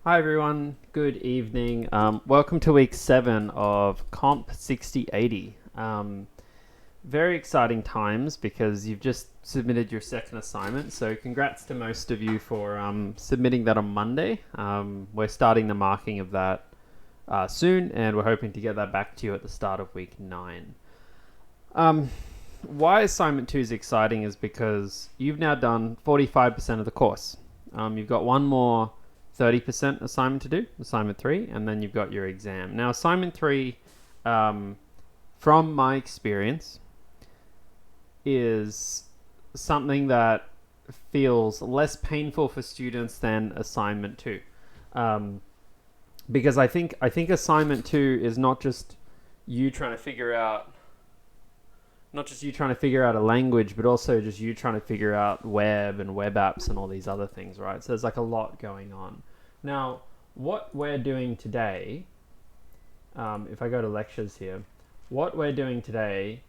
Hi everyone, good evening. Welcome to week 7 of COMP6080. Very exciting times because you've just submitted your second assignment, so congrats to most of you for submitting that on Monday. We're starting the marking of that soon, and we're hoping to get that back to you at the start of week 9. Why assignment 2 is exciting is because you've now done 45% of the course. You've got one more 30% assignment to do, assignment 3, and then you've got your exam. Now, assignment 3, from my experience, is something that feels less painful for students than assignment 2. Because I think assignment 2 is not just you trying to figure out a language, but also just you trying to figure out web and web apps and all these other things, right? So there's like a lot going on. Now, what we're doing today, if I go to lectures here, what we're doing today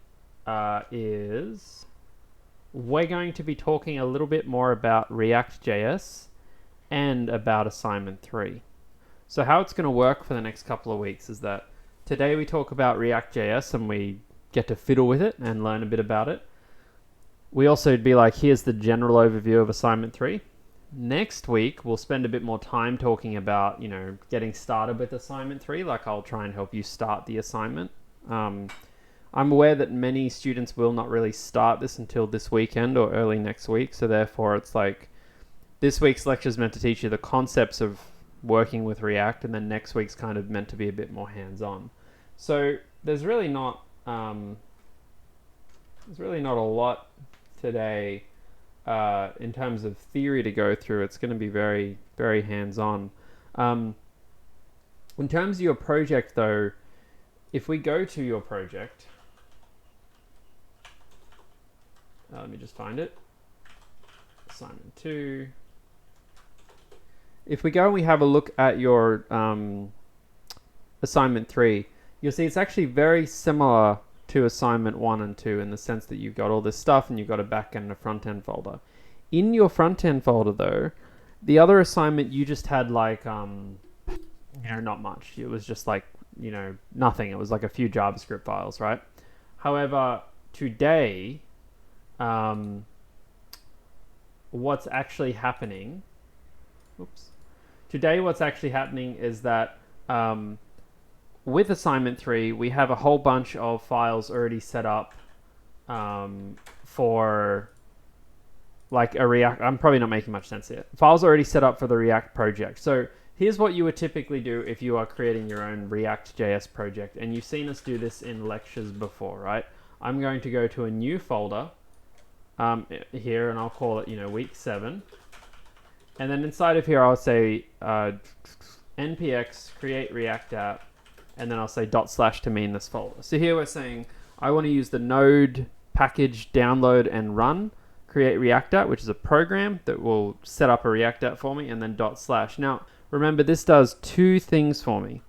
is we're going to be talking a little bit more about ReactJS and about assignment 3. So how it's going to work for the next couple of weeks is that today we talk about ReactJS and we get to fiddle with it and learn a bit about it. We also be like, here's the general overview of assignment 3. Next week, we'll spend a bit more time talking about, getting started with assignment 3. Like, I'll try and help you start the assignment. I'm aware that many students will not really start this until this weekend or early next week. So therefore, it's like this week's lecture is meant to teach you the concepts of working with React, and then next week's kind of meant to be a bit more hands-on. So there's really not a lot today in terms of theory to go through. It's going to be very, very hands-on. In terms of your project, though, if we go to your project, let me just find it. Assignment 2. If we go and we have a look at your assignment 3, you'll see it's actually very similar to assignment 1 and 2 in the sense that you've got all this stuff and you've got a back-end and a front-end folder. In your front-end folder, though, the other assignment you just had like, not much. It was just like, nothing. It was like a few JavaScript files, right? However, today, what's actually happening is that with assignment 3, we have a whole bunch of files already set up for like a React. I'm probably not making much sense here. Files already set up for the React project. So here's what you would typically do if you are creating your own ReactJS project. And you've seen us do this in lectures before, right? I'm going to go to a new folder here, and I'll call it, week 7. And then inside of here, I'll say npx create React app. And then I'll say // to mean this folder. So here we're saying I want to use the node package download and run create React app, which is a program that will set up a React app for me, and then // Now, remember, this does 2 things for me.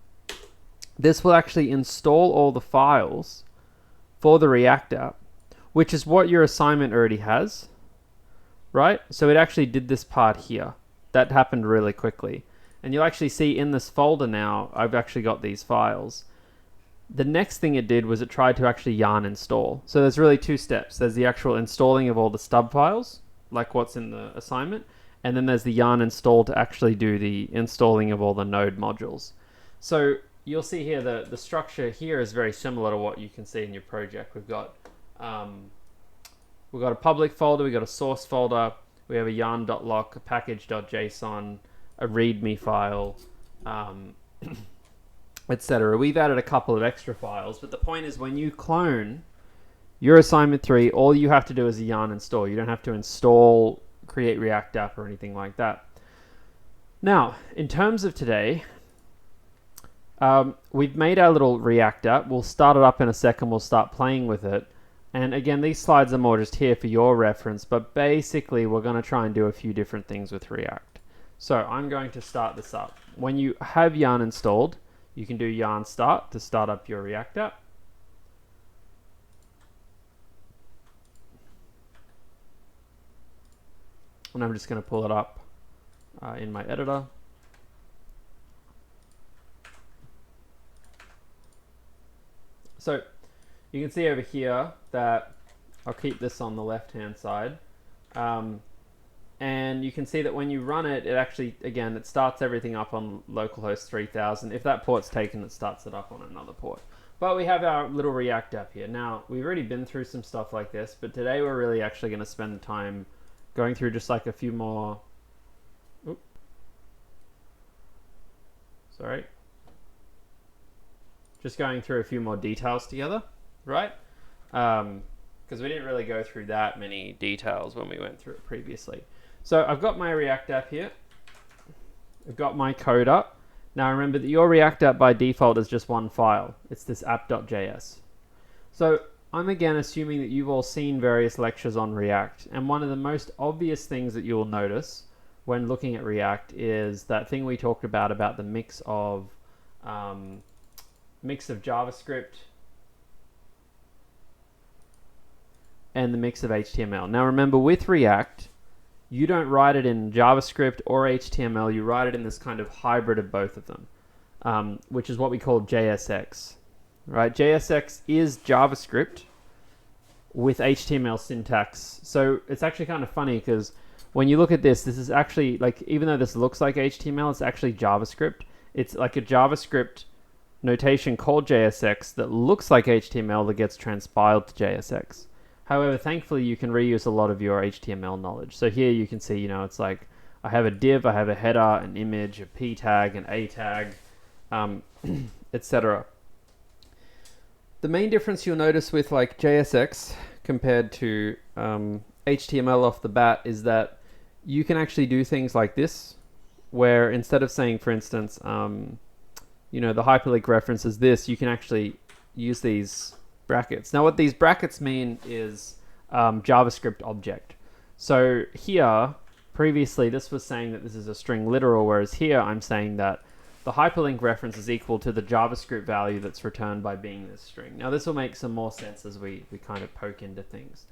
This will actually install all the files for the React app, which is what your assignment already has, right? So it actually did this part here. That happened really quickly. And you'll actually see in this folder now, I've actually got these files. The next thing it did was it tried to actually yarn install. So there's really 2 steps. There's the actual installing of all the stub files, like what's in the assignment, and then there's the yarn install to actually do the installing of all the node modules. So you'll see here the structure here is very similar to what you can see in your project. We've got a public folder, we've got a source folder, we have a yarn.lock, a package.json, a readme file, etc. We've added a couple of extra files, but the point is when you clone your assignment 3, all you have to do is a yarn install. You don't have to install create React app or anything like that. Now, in terms of today, we've made our little React app. We'll start it up in a second. We'll start playing with it. And again, these slides are more just here for your reference, but basically we're going to try and do a few different things with React. So I'm going to start this up. When you have yarn installed, you can do yarn start to start up your React app. And I'm just going to pull it up in my editor. So you can see over here that I'll keep this on the left-hand side. And you can see that when you run it, it actually, again, it starts everything up on localhost 3000. If that port's taken, it starts it up on another port. But we have our little React app here. Now, we've already been through some stuff like this, but today we're really actually going to spend the time going through just like a few more... Oop. Sorry. Just going through a few more details together, right? Because we didn't really go through that many details when we went through it previously. So I've got my React app here. I've got my code up. Now remember that your React app by default is just one file. It's this app.js. So I'm again assuming that you've all seen various lectures on React, and one of the most obvious things that you'll notice when looking at React is that thing we talked about the mix of JavaScript and the mix of HTML. Now remember, with React, you don't write it in JavaScript or HTML, you write it in this kind of hybrid of both of them, which is what we call JSX. Right? JSX is JavaScript with HTML syntax. So it's actually kind of funny because when you look at this, this is actually, like, even though this looks like HTML, it's actually JavaScript. It's like a JavaScript notation called JSX that looks like HTML that gets transpiled to JSX. However, thankfully, you can reuse a lot of your HTML knowledge. So here you can see, you know, it's like I have a div, I have a header, an image, a p tag, an a tag, etc. The main difference you'll notice with like JSX compared to HTML off the bat is that you can actually do things like this, where instead of saying, for instance, you know, the hyperlink reference is this, you can actually use these brackets. Now what these brackets mean is JavaScript object. So here, previously this was saying that this is a string literal, whereas here I'm saying that the hyperlink reference is equal to the JavaScript value that's returned by being this string. Now this will make some more sense as we kind of poke into things.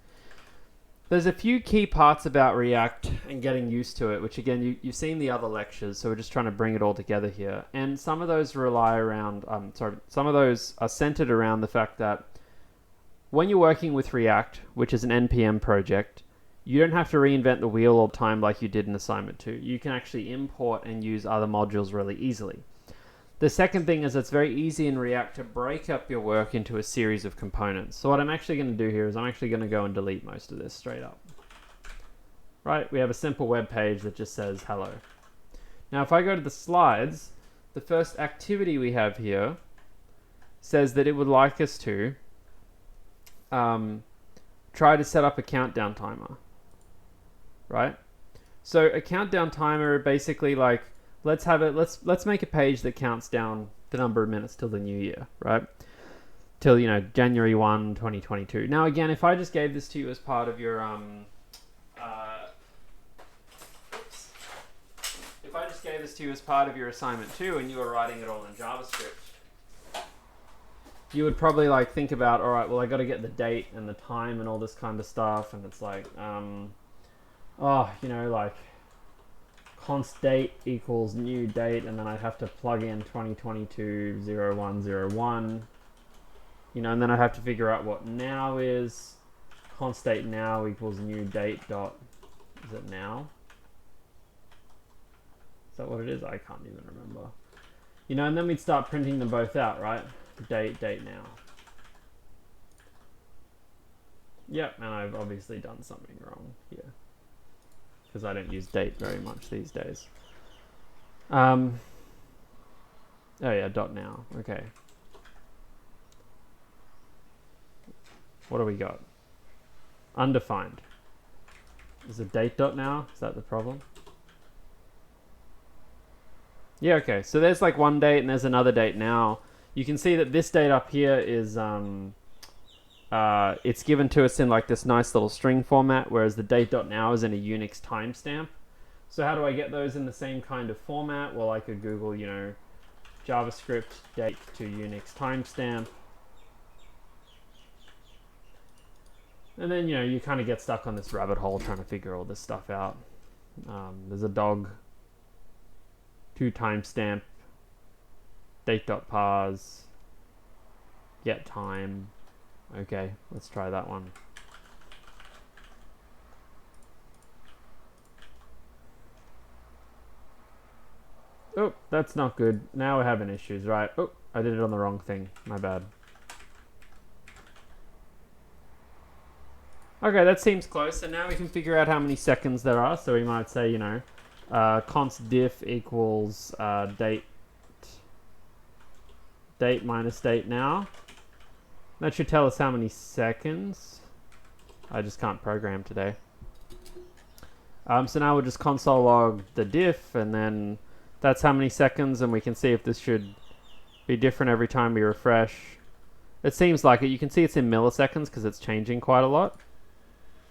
There's a few key parts about React and getting used to it, which again, you've seen the other lectures, so we're just trying to bring it all together here. And some of those rely around, some of those are centered around the fact that when you're working with React, which is an NPM project, you don't have to reinvent the wheel all the time like you did in assignment 2. You can actually import and use other modules really easily. The second thing is it's very easy in React to break up your work into a series of components. So what I'm actually going to do here is I'm actually going to go and delete most of this straight up. Right, we have a simple web page that just says hello. Now if I go to the slides, the first activity we have here says that it would like us to try to set up a countdown timer, right? So a countdown timer, basically, like, let's make a page that counts down the number of minutes till the new year, right? Till, you know, January 1, 2022. Now again, if I just gave this to you as part of your if I just gave this to you as part of your assignment 2 and you were writing it all in JavaScript, you would probably like think about, all right, well, I got to get the date and the time and all this kind of stuff, and it's like, oh, you know, like const date equals new date, and then I'd have to plug in 2022-0101, you know, and then I'd have to figure out what now is. Const date now equals new date dot, is it now? Is that what it is? I can't even remember. You know, and then we'd start printing them both out, right? Date now. Yep, and I've obviously done something wrong here because I don't use date very much these days. Oh yeah, dot now. Okay. What do we got? Undefined. Is it date dot now? Is that the problem? Yeah, okay. So there's like one date and there's another date now. You can see that this date up here is, it's given to us in like this nice little string format, whereas the date.now is in a Unix timestamp. So how do I get those in the same kind of format? Well, I could Google, you know, JavaScript date to Unix timestamp. And then, you know, you kind of get stuck on this rabbit hole trying to figure all this stuff out. There's a dog to timestamp date.parse Get time. Okay, let's try that one. Oh, that's not good. Now we're having issues, right? Oh, I did it on the wrong thing. My bad. Okay, that seems close. So now we can figure out how many seconds there are. So we might say, you know, const diff equals date minus date now. That should tell us how many seconds. I just can't program today. So now we'll just console log the diff, and then that's how many seconds, and we can see if this should be different every time we refresh. It seems like it. You can see it's in milliseconds because it's changing quite a lot.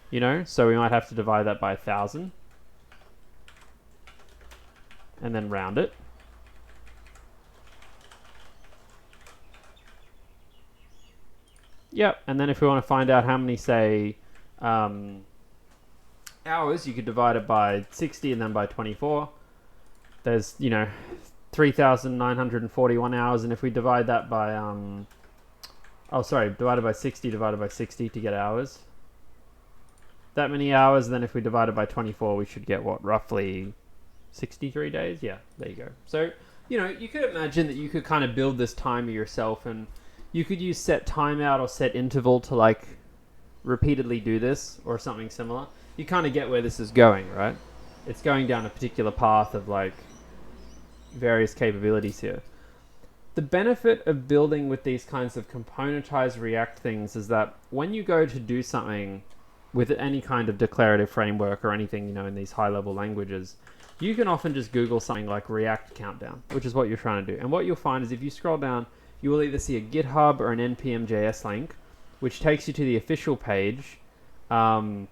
You know, so we might have to divide that by 1,000 and then round it. Yep, and then if we want to find out how many, say, hours, you could divide it by 60 and then by 24. There's, you know, 3,941 hours, and if we divide that by, divided by 60 to get hours. That many hours, then if we divide it by 24, we should get, what, roughly 63 days? Yeah, there you go. So, you know, you could imagine that you could kind of build this timer yourself, and you could use set timeout or set interval to, like, repeatedly do this or something similar. You kind of get where this is going, right? It's going down a particular path of, like, various capabilities here. The benefit of building with these kinds of componentized React things is that when you go to do something with any kind of declarative framework or anything, you know, in these high-level languages, you can often just Google something like React Countdown, which is what you're trying to do. And what you'll find is if you scroll down, you will either see a GitHub or an npm.js link, which takes you to the official page of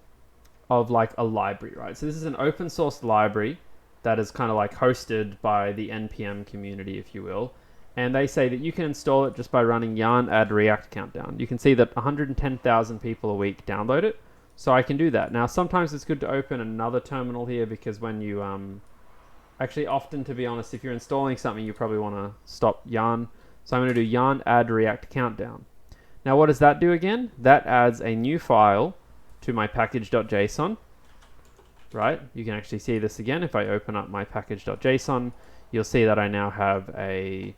like a library, right? So this is an open source library that is kind of like hosted by the npm community, if you will. And they say that you can install it just by running yarn add react countdown. You can see that 110,000 people a week download it. So I can do that. Now, sometimes it's good to open another terminal here because when you, actually often, to be honest, if you're installing something, you probably want to stop yarn. So I'm going to do yarn add react countdown. Now, what does that do again? That adds a new file to my package.json, right? You can actually see this again. If I open up my package.json, you'll see that I now have a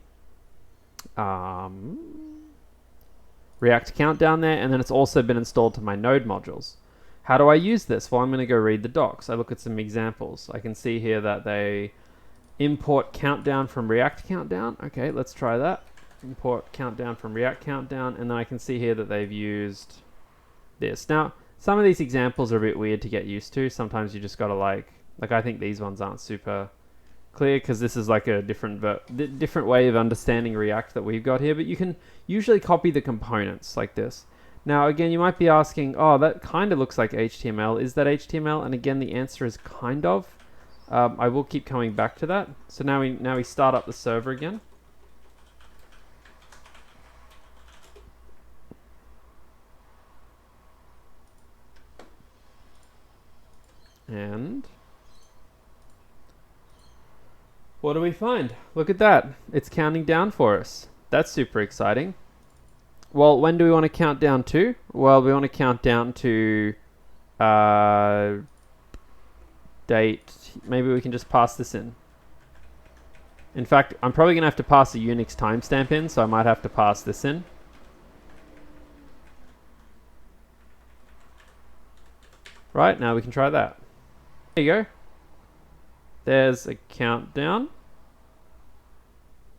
React countdown there, and then it's also been installed to my node modules. How do I use this? Well, I'm going to go read the docs. I look at some examples. I can see here that they import countdown from React countdown. Okay, let's try that. Import countdown from React countdown, and then I can see here that they've used this. Now, some of these examples are a bit weird to get used to. Sometimes you just got to like I think these ones aren't super clear because this is like a different way of understanding React that we've got here, but you can usually copy the components like this. Now, again, you might be asking, oh, that kind of looks like HTML. Is that HTML? And again, the answer is kind of. I will keep coming back to that. So now we start up the server again. And what do we find? Look at that. It's counting down for us. That's super exciting. Well, when do we want to count down to? Well, we want to count down to date. Maybe we can just pass this in. In fact, I'm probably going to have to pass a Unix timestamp in, so I might have to pass this in. Right, now we can try that. There you go. There's a countdown.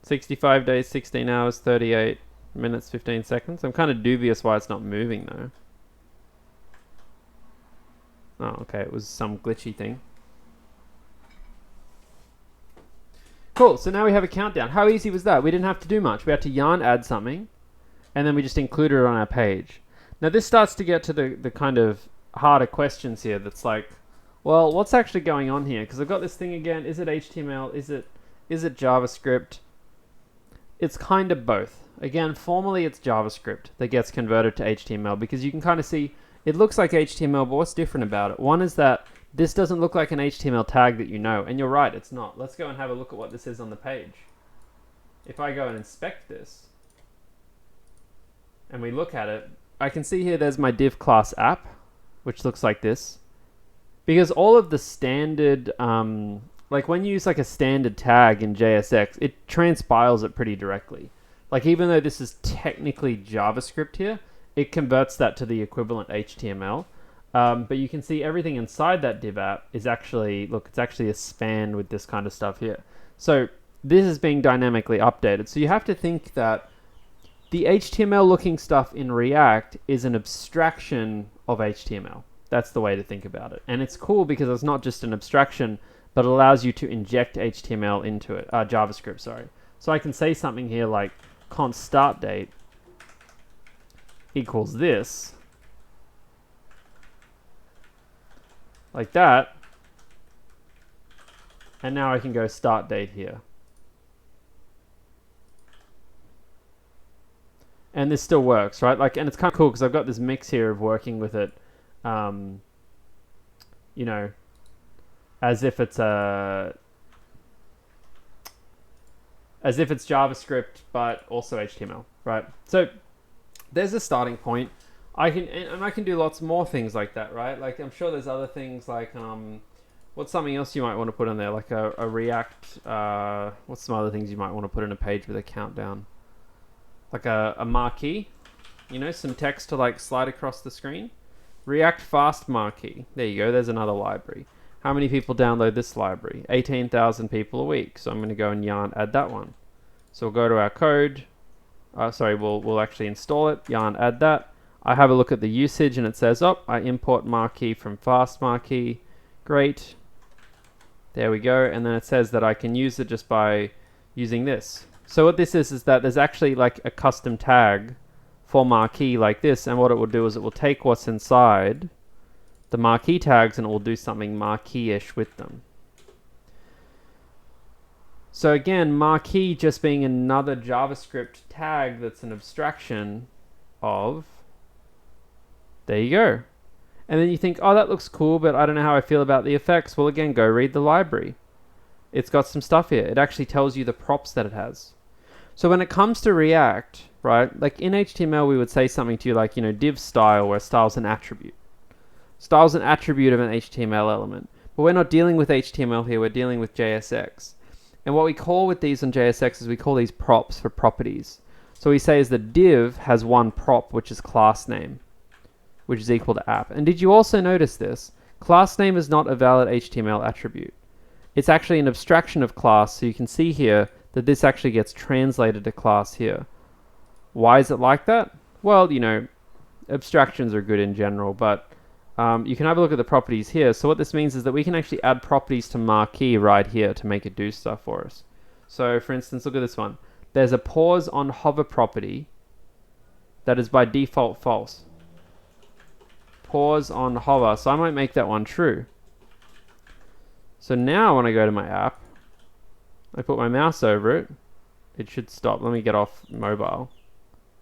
65 days, 16 hours, 38 minutes, 15 seconds. I'm kind of dubious why it's not moving though. Oh, okay, it was some glitchy thing. Cool, so now we have a countdown. How easy was that? We didn't have to do much. We had to yarn add something, and then we just included it on our page. Now this starts to get to the kind of harder questions here that's like, well, what's actually going on here? Because I've got this thing again. Is it HTML? Is it JavaScript? It's kind of both. Again, formally it's JavaScript that gets converted to HTML because you can kind of see it looks like HTML, but what's different about it? One is that this doesn't look like an HTML tag that you know, and you're right, it's not. Let's go and have a look at what this is on the page. If I go and inspect this, and we look at it, I can see here there's my div class app, which looks like this. Because all of the standard, like when you use like a standard tag in JSX, it transpiles it pretty directly. Like even though this is technically JavaScript here, it converts that to the equivalent HTML. But you can see everything inside that div app is actually, look, it's actually a span with this kind of stuff here. So this is being dynamically updated. So you have to think that the HTML looking stuff in React is an abstraction of HTML. That's the way to think about it. And it's cool because it's not just an abstraction, but it allows you to inject HTML into it, JavaScript, sorry. So I can say something here like const start date equals this, like that, and now I can go start date here. And this still works, right? Like, and it's kind of cool because I've got this mix here of working with it, you know, as if it's JavaScript, but also HTML, right? So there's a starting point. I can do lots more things like that, right? Like I'm sure there's other things like what's something else you might want to put in there, like a React. What's some other things you might want to put in a page with a countdown, like a marquee, you know, some text to like slide across the screen. React fast marquee. There you go. There's another library. How many people download this library? 18,000 people a week. So I'm going to go and yarn add that one. So we'll go to our code. We'll actually install it. Yarn add that. I have a look at the usage and it says, oh, I import marquee from fast marquee. Great. There we go. And then it says that I can use it just by using this. So what this is that there's actually like a custom tag for marquee like this, and what it will do is it will take what's inside the marquee tags and it will do something marquee-ish with them. So again, marquee just being another JavaScript tag that's an abstraction of, there you go. And then you think, oh, that looks cool, but I don't know how I feel about the effects. Well, again, go read the library. It's got some stuff here. It actually tells you the props that it has. So when it comes to React, right, like in HTML, we would say something to you like, you know, div style, where style is an attribute. Style is an attribute of an HTML element. But we're not dealing with HTML here, we're dealing with JSX. And what we call with these on JSX is we call these props for properties. So we say is the div has one prop, which is class name, which is equal to app. And did you also notice this? Class name is not a valid HTML attribute. It's actually an abstraction of class, so you can see here that this actually gets translated to class here. Why is it like that? Well, you know, abstractions are good in general, but you can have a look at the properties here. So what this means is that we can actually add properties to marquee right here to make it do stuff for us. So for instance, look at this one. There's a pause on hover property that is by default false. Pause on hover, so I might make that one true. So now when I go to my app, I put my mouse over it, it should stop. Let me get off mobile.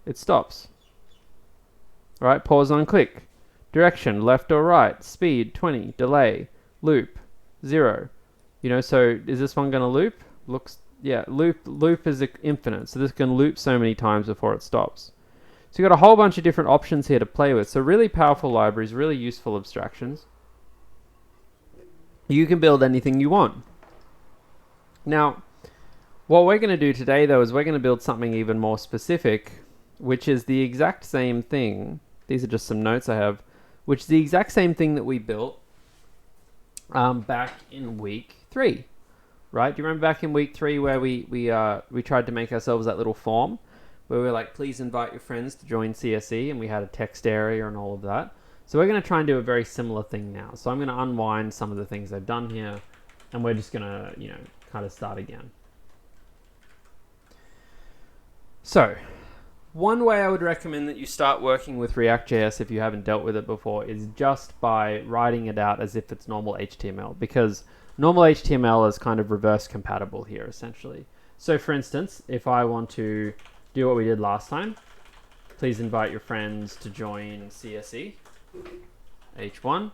It stops. All right, pause on click. Direction, left or right, speed, 20, delay, loop, 0. You know, so is this one going to loop? Looks, yeah, loop is infinite. So this can loop so many times before it stops. So you've got a whole bunch of different options here to play with. So really powerful libraries, really useful abstractions. You can build anything you want. Now, what we're going to do today, though, is we're going to build something even more specific, which is the exact same thing. These are just some notes I have, which is the exact same thing that we built back in week 3, right? Do you remember back in week 3 where we tried to make ourselves that little form where we were like, please invite your friends to join CSE, and we had a text area and all of that. So we're going to try and do a very similar thing now. So I'm going to unwind some of the things I've done here, and we're just going to, you know, kind of start again. So one way I would recommend that you start working with ReactJS if you haven't dealt with it before is just by writing it out as if it's normal HTML, because normal HTML is kind of reverse compatible here essentially. So for instance, if I want to do what we did last time, please invite your friends to join CSE, H1,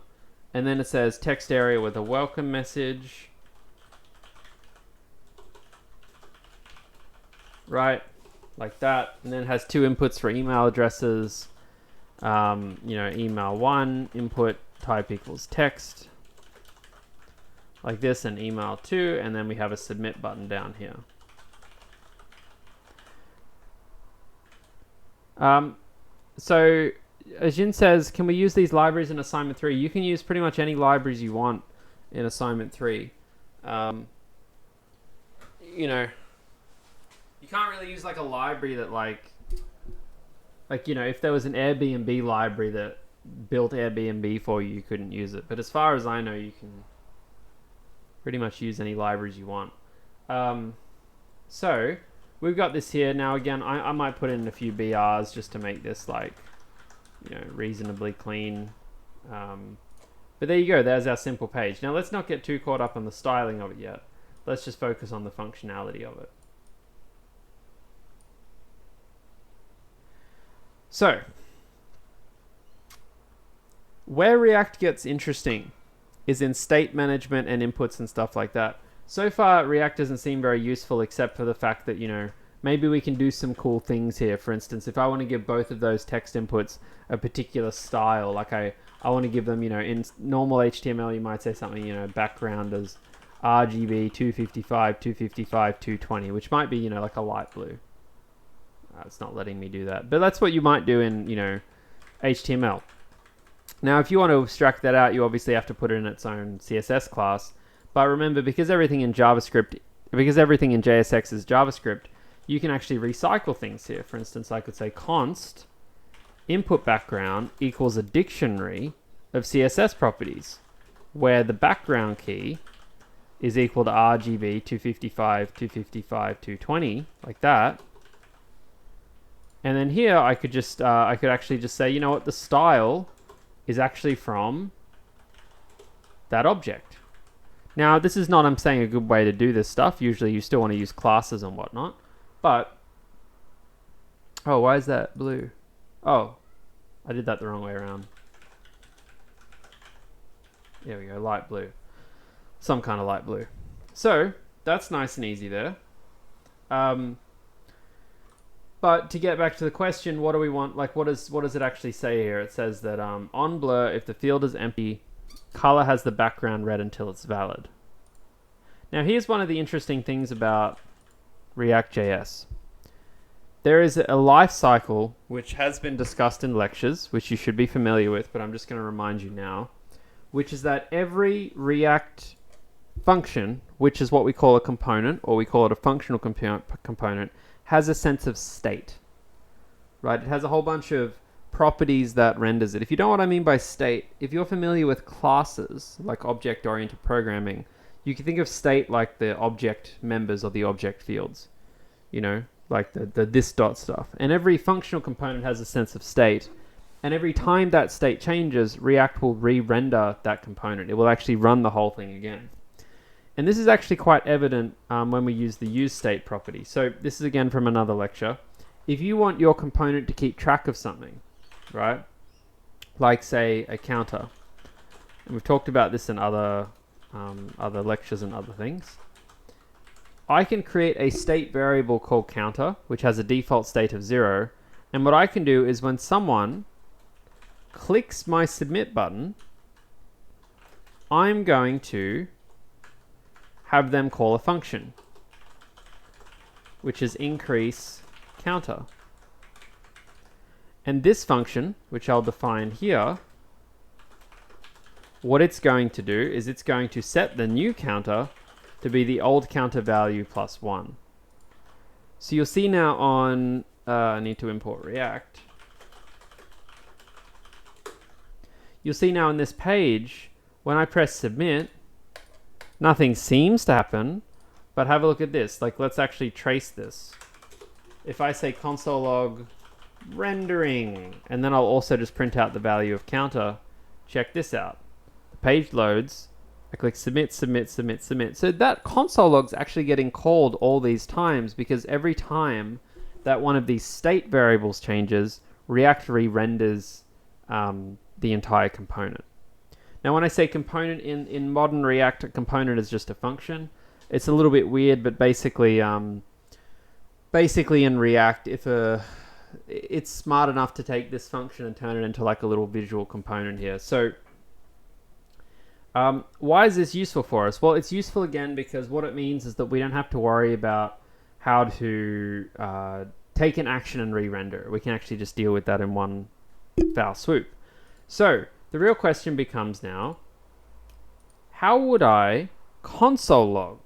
and then it says text area with a welcome message, right? like that, and then it has 2 inputs for email addresses. Email 1 input type equals text, like this, and email 2, and then we have a submit button down here. So Ajin says, can we use these libraries in assignment 3? You can use pretty much any libraries you want in assignment 3. You can't really use like a library that like if there was an Airbnb library that built Airbnb for you, you couldn't use it. But as far as I know, you can pretty much use any libraries you want. So we've got this here. Now again, I might put in a few BRs just to make this like, reasonably clean. But there you go, there's our simple page. Now let's not get too caught up on the styling of it yet. Let's just focus on the functionality of it. So, where React gets interesting is in state management and inputs and stuff like that. So far, React doesn't seem very useful except for the fact that, maybe we can do some cool things here. For instance, if I want to give both of those text inputs a particular style, like I want to give them, in normal HTML, you might say something, background as RGB 255, 255, 220, which might be, like a light blue. It's not letting me do that. But that's what you might do in, HTML. Now, if you want to abstract that out, you obviously have to put it in its own CSS class. But remember, because everything in JSX is JavaScript, you can actually recycle things here. For instance, I could say const input background equals a dictionary of CSS properties, where the background key is equal to RGB 255, 255, 220, like that. And then here I could just I could actually just say, the style is actually from that object. Now, this is not, I'm saying, a good way to do this stuff. Usually you still want to use classes and whatnot. But, oh, why is that blue? Oh, I did that the wrong way around. There we go, light blue. Some kind of light blue. So, that's nice and easy there. But to get back to the question, what do we want? Like, what does it actually say here? It says that on blur, if the field is empty, color has the background red until it's valid. Now, here's one of the interesting things about ReactJS. There is a life cycle which has been discussed in lectures, which you should be familiar with, but I'm just going to remind you now, which is that every React function, which is what we call a component, or we call it a functional component, has a sense of state, right? It has a whole bunch of properties that renders it. If you don't know what I mean by state, if you're familiar with classes, like object-oriented programming, you can think of state like the object members or the object fields, like the this dot stuff. And every functional component has a sense of state. And every time that state changes, React will re-render that component. It will actually run the whole thing again. And this is actually quite evident when we use the useState property. So this is again from another lecture. If you want your component to keep track of something, right? Like say a counter. And we've talked about this in other lectures and other things. I can create a state variable called counter, which has a default state of 0. And what I can do is when someone clicks my submit button, I'm going to have them call a function, which is increase counter. And this function, which I'll define here, what it's going to do is it's going to set the new counter to be the old counter value plus 1. So you'll see now on, I need to import React. You'll see now on this page, when I press submit, nothing seems to happen, but have a look at this. Like, let's actually trace this. If I say console log rendering, and then I'll also just print out the value of counter, check this out. The page loads, I click submit, submit, submit, submit. So that console log's actually getting called all these times because every time that one of these state variables changes, React re-renders the entire component. Now, when I say component in modern React, a component is just a function. It's a little bit weird, but basically basically in React, it's smart enough to take this function and turn it into like a little visual component here. So why is this useful for us? Well, it's useful again because what it means is that we don't have to worry about how to take an action and re-render. We can actually just deal with that in one foul swoop. So the real question becomes now, how would I console log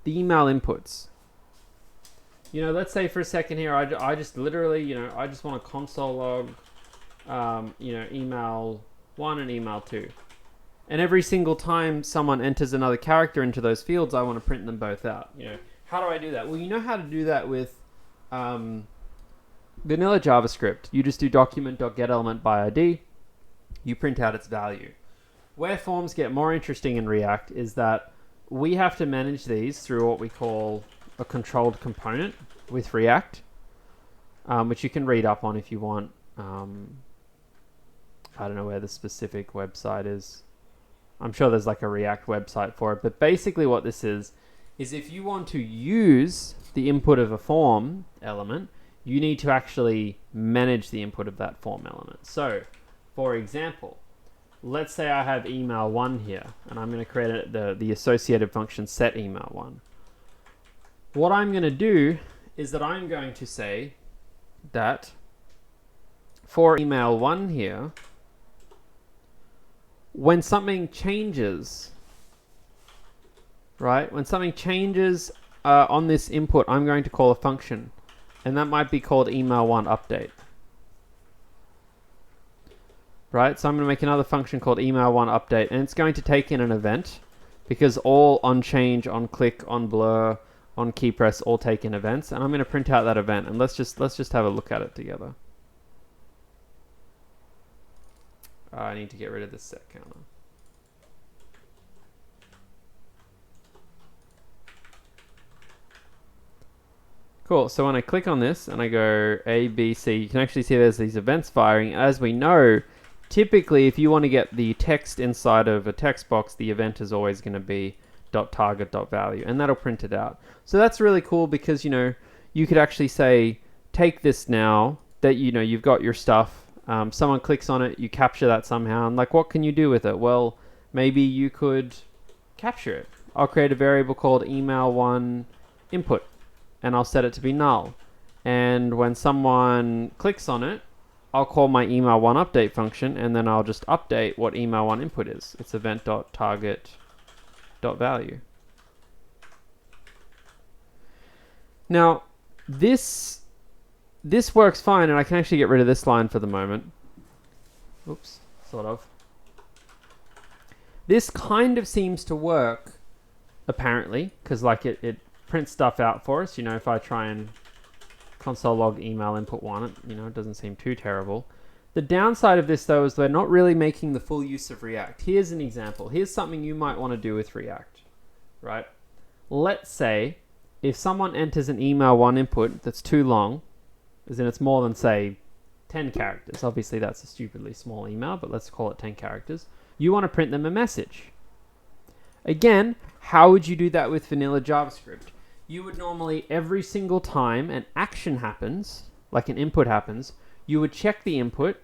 the email inputs? Let's say for a second here, I just literally, I just want to console log, email 1 and email 2. And every single time someone enters another character into those fields, I want to print them both out. How do I do that? Well, you know how to do that with vanilla JavaScript. You just do document.getElementById. You print out its value. Where forms get more interesting in React is that we have to manage these through what we call a controlled component with React, which you can read up on if you want. I don't know where the specific website is. I'm sure there's like a React website for it, but basically what this is if you want to use the input of a form element, you need to actually manage the input of that form element. So, for example, let's say I have email 1 here, and I'm going to create the associated function set email 1. What I'm going to do is that I'm going to say that for email 1 here, when something changes, right? When something changes on this input, I'm going to call a function, and that might be called email1update. Right? So I'm going to make another function called email1update, and it's going to take in an event, because all on change, on click, on blur, on key press all take in events, and I'm going to print out that event, and let's just have a look at it together. I need to get rid of this set counter. Cool, so when I click on this and I go A, B, C, you can actually see there's these events firing. As we know, typically if you want to get the text inside of a text box, the event is always going to be .target.value, and that'll print it out. So that's really cool because, you could actually say, take this now that, you've got your stuff. Someone clicks on it, you capture that somehow, and what can you do with it? Well, maybe you could capture it. I'll create a variable called email1 input, and I'll set it to be null. And when someone clicks on it, I'll call my email1 update function, and then I'll just update what email1 input is. It's event.target.value. Now, this works fine, and I can actually get rid of this line for the moment. Oops, sort of. This kind of seems to work, apparently, because it prints stuff out for us. If I try and console log email input 1, it doesn't seem too terrible. The downside of this, though, is they're not really making the full use of React. Here's an example. Here's something you might want to do with React, right? Let's say if someone enters an email 1 input that's too long, as in it's more than, say, 10 characters. Obviously, that's a stupidly small email, but let's call it 10 characters. You want to print them a message. Again, how would you do that with vanilla JavaScript? You would normally, every single time an action happens, like an input happens, you would check the input,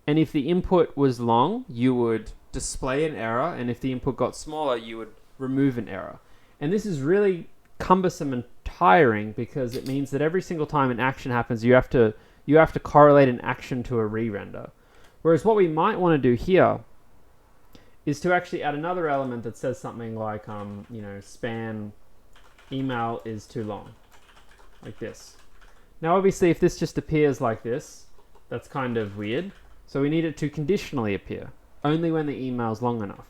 and if the input was long, you would display an error, and if the input got smaller, you would remove an error. And this is really cumbersome and tiring because it means that every single time an action happens, you have to correlate an action to a re-render. Whereas what we might want to do here is to actually add another element that says something like, span email is too long, like this. Now, obviously, if this just appears like this, that's kind of weird. So we need it to conditionally appear, only when the email is long enough.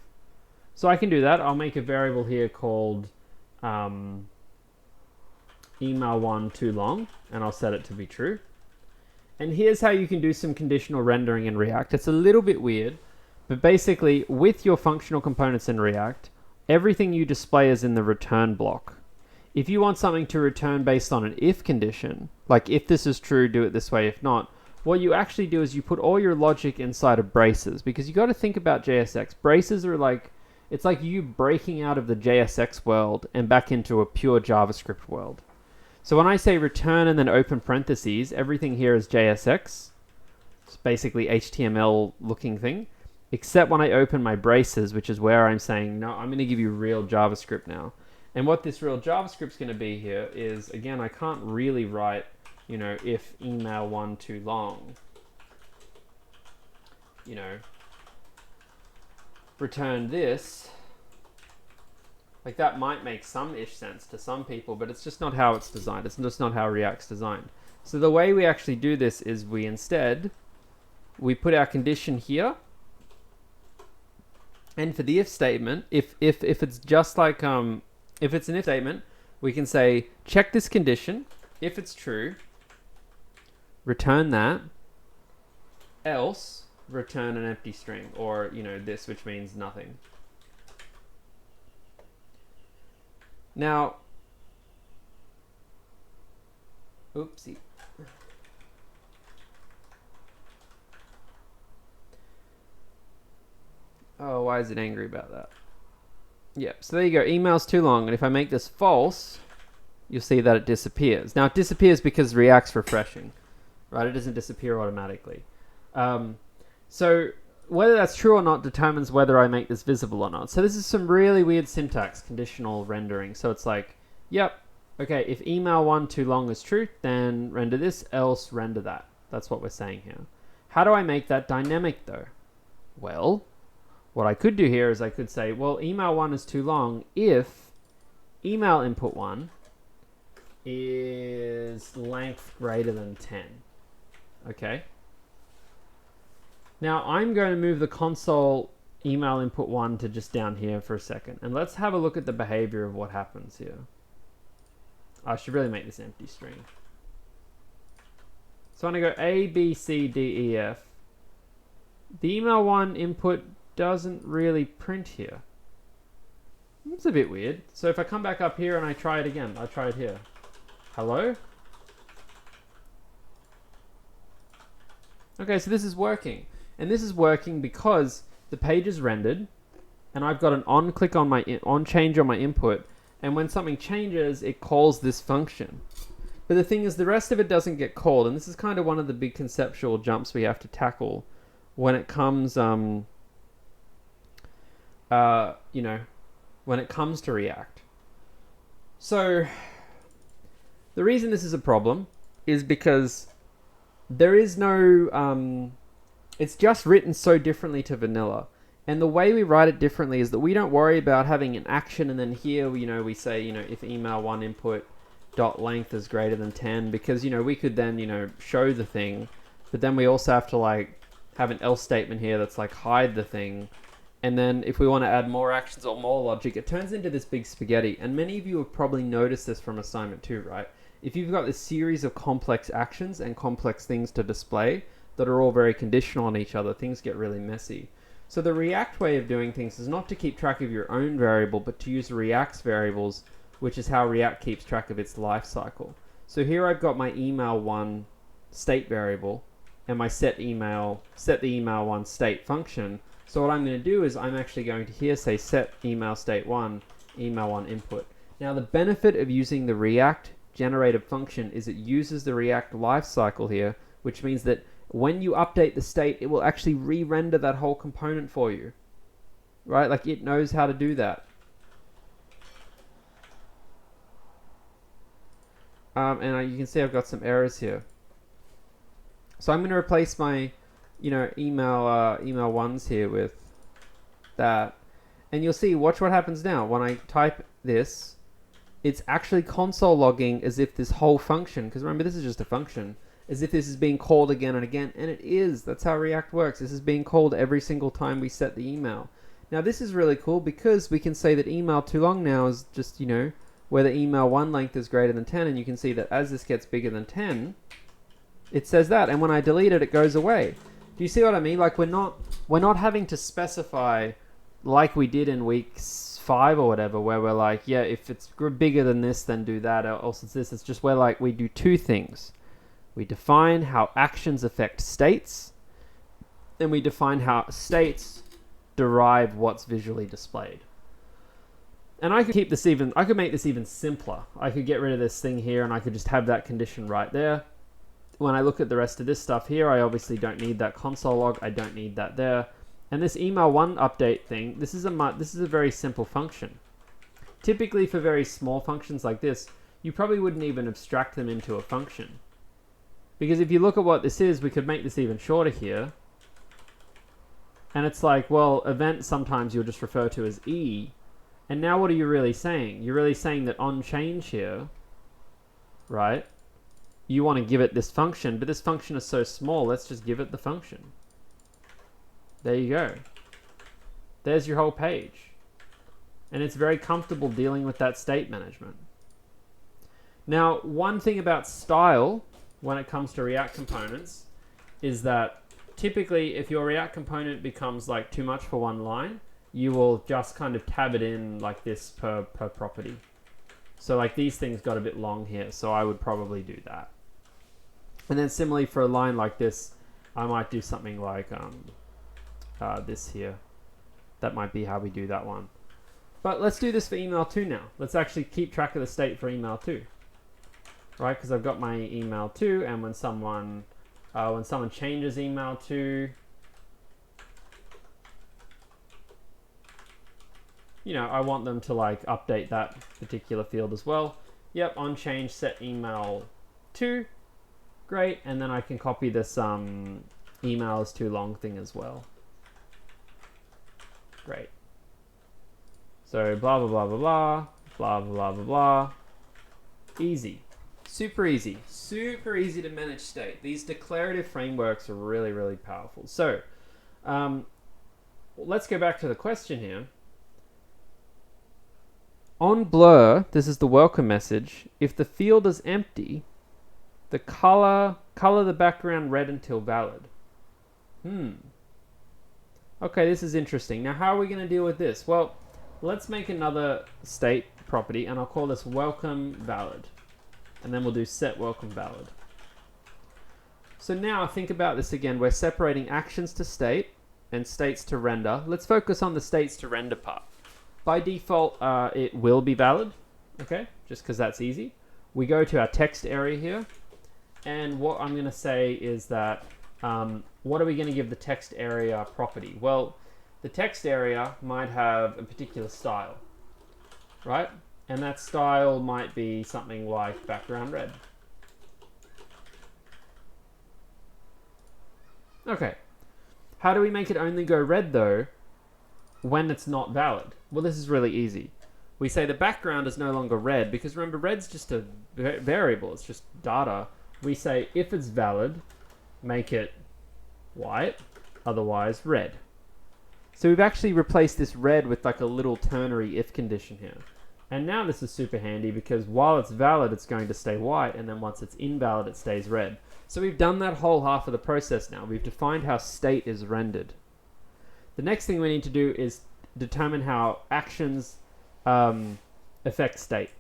So I can do that. I'll make a variable here called email1 too long, and I'll set it to be true. And here's how you can do some conditional rendering in React. It's a little bit weird, but basically with your functional components in React, everything you display is in the return block. If you want something to return based on an if condition, like if this is true, do it this way, if not, what you actually do is you put all your logic inside of braces, because you got to think about JSX. Braces are like It's like you breaking out of the JSX world and back into a pure JavaScript world. So when I say return and then open parentheses, everything here is JSX. It's basically HTML looking thing, except when I open my braces, which is where I'm saying, no, I'm going to give you real JavaScript now. And what this real JavaScript is going to be here is, again, I can't really write, you know, if email one too long, you know, return this. Like that might make some-ish sense to some people, but it's just not how it's designed. It's just not how React's designed. So the way we actually do this is we put our condition here. And for the if statement, if it's just like, if it's an if statement, we can say, check this condition. If it's true, return that. Else, return an empty string, or, you know, this, which means nothing. Now, oopsie. Oh, why is it angry about that? Yep, so there you go. Email's too long, and if I make this false, you'll see that it disappears. Now, it disappears because React's refreshing, right? It doesn't disappear automatically. So whether that's true or not determines whether I make this visible or not. So this is some really weird syntax, conditional rendering. So it's like, yep, okay, if email one too long is true, then render this, else render that. That's what we're saying here. How do I make that dynamic though? Well, what I could do here is I could say, well, email one is too long if email input one is length greater than 10. Okay. Now I'm going to move the console email input one to just down here for a second. And let's have a look at the behavior of what happens here. I should really make this empty string. So when I go A, B, C, D, E, F, the email one input doesn't really print here. It's a bit weird. So if I come back up here and I try it again, I try it here. Hello? Okay, so this is working. And this is working because the page is rendered and I've got an on click on my change on my input, and when something changes it calls this function. But the thing is, the rest of it doesn't get called, and this is kind of one of the big conceptual jumps we have to tackle when it comes you know, when it comes to React. So the reason this is a problem is because there is no it's just written so differently to vanilla. And the way we write it differently is that we don't worry about having an action and then here, you know, we say, you know, if email one input dot length is greater than 10, because, you know, we could then, you know, show the thing, but then we also have to like have an else statement here that's like hide the thing. And then if we want to add more actions or more logic, it turns into this big spaghetti. And many of you have probably noticed this from assignment 2, right? If you've got this series of complex actions and complex things to display that are all very conditional on each other, things get really messy. So the React way of doing things is not to keep track of your own variable, but to use React's variables, which is how React keeps track of its life cycle. So here I've got my email one state variable and my set the email one state function. So what I'm going to do is I'm actually going to here say set email state one, email one input. Now the benefit of using the React generative function is it uses the React lifecycle here, which means that when you update the state, it will actually re-render that whole component for you, right? Like it knows how to do that. And you can see I've got some errors here. So I'm going to replace my, you know, email ones here with that, and you'll see. Watch what happens now when I type this. It's actually console logging as if this whole function, because remember this is just a function, as if this is being called again and again, and it is. That's how React works. This is being called every single time we set the email. Now this is really cool because we can say that email too long now is just, you know, where the email one length is greater than 10, and you can see that as this gets bigger than 10, it says that, and when I delete it, it goes away. Do you see what I mean? Like we're not having to specify like we did in week 5 or whatever, where we're like, yeah, if it's bigger than this, then do that, or else it's this. It's just where like we do two things. We define how actions affect states, and we define how states derive what's visually displayed. And I could make this even simpler. I could get rid of this thing here and I could just have that condition right there. When I look at the rest of this stuff here, I obviously don't need that console log. I don't need that there. And this email1 update thing, this is a very simple function. Typically for very small functions like this, you probably wouldn't even abstract them into a function. Because if you look at what this is, we could make this even shorter here. And it's like, well, event sometimes you'll just refer to as E. And now what are you really saying? You're really saying that on change here, right? You want to give it this function, but this function is so small, let's just give it the function. There you go. There's your whole page. And it's very comfortable dealing with that state management. Now, one thing about style when it comes to React components is that typically if your React component becomes like too much for one line, you will just kind of tab it in like this per property. So like these things got a bit long here, so I would probably do that. And then similarly for a line like this, I might do something like this here. That might be how we do that one. But let's do this for email2 now. Let's actually keep track of the state for email2. Right, because I've got my email2, and when someone changes email2, you know, I want them to like update that particular field as well. Yep, on change set email2, great, and then I can copy this email is too long thing as well. Great. So blah blah blah blah blah blah blah blah blah. Easy. Super easy to manage state. These declarative frameworks are really, really powerful. So let's go back to the question here. On blur, this is the welcome message. If the field is empty, the color the background red until valid. Okay, this is interesting. Now, how are we going to deal with this? Well, let's make another state property, and I'll call this welcome valid. And then we'll do set welcome valid. So now think about this again. We're separating actions to state and states to render. Let's focus on the states to render part. By default, it will be valid, okay? Just because that's easy. We go to our text area here, and what I'm going to say is that, what are we going to give the text area property? Well, the text area might have a particular style, right? And that style might be something like background red. Okay. How do we make it only go red though when it's not valid? Well, this is really easy. We say the background is no longer red because remember, red's just a variable. It's just data. We say if it's valid, make it white, otherwise red. So we've actually replaced this red with like a little ternary if condition here. And now this is super handy because while it's valid, it's going to stay white, and then once it's invalid, it stays red. So we've done that whole half of the process now. We've defined how state is rendered. The next thing we need to do is determine how actions affect state.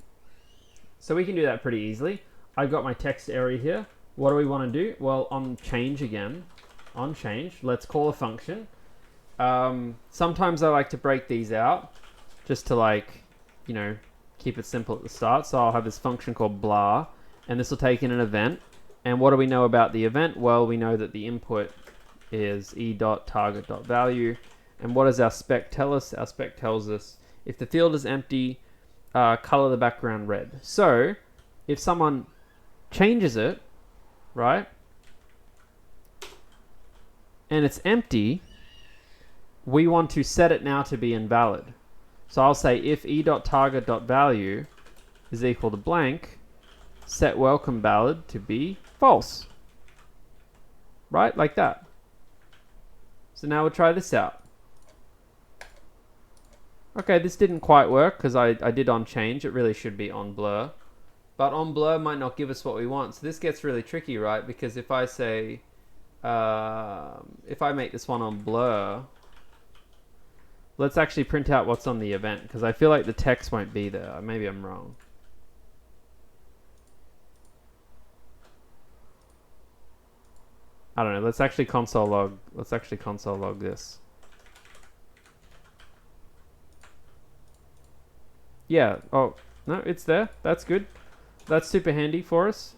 So we can do that pretty easily. I've got my text area here. What do we want to do? Well, on change again, on change, let's call a function. Sometimes I like to break these out just to like, you know, keep it simple at the start. So I'll have this function called blah, and this will take in an event. And what do we know about the event? Well, we know that the input is e.target.value. And what does our spec tell us? Our spec tells us if the field is empty, color the background red. So if someone changes it, right, and it's empty, we want to set it now to be invalid. So I'll say if e.target.value is equal to blank, set welcome valid to be false. Right? Like that. So now we'll try this out. Okay, this didn't quite work because I did on change. It really should be on blur. But on blur might not give us what we want. So this gets really tricky, right? Because if I say, if I make this one on blur, let's actually print out what's on the event, because I feel like the text won't be there. Maybe I'm wrong. I don't know. Let's actually console log this. Yeah, oh, no, it's there. That's good. That's super handy for us.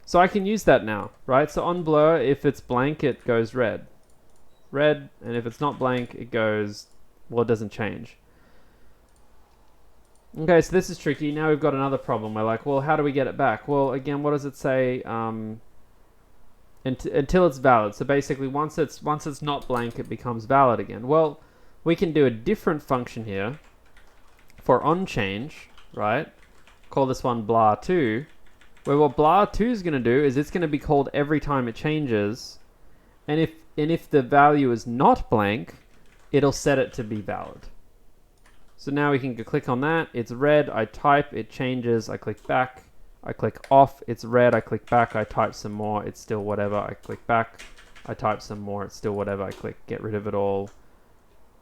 So I can use that now, right? So on blur, if it's blank, it goes red. Red, and if it's not blank, it goes, well, it doesn't change. Okay, so this is tricky. Now we've got another problem. We're like, well, how do we get it back? Well, again, what does it say? Until it's valid. So basically, once it's not blank, it becomes valid again. Well, we can do a different function here for onChange, right? Call this one blah2, where what blah2 is going to do is it's going to be called every time it changes, and if the value is not blank, it'll set it to be valid. So now we can click on that. It's red. I type. It changes. I click back. I click off. It's red. I click back. I type some more. It's still whatever. I click back. I type some more. It's still whatever. I click get rid of it all.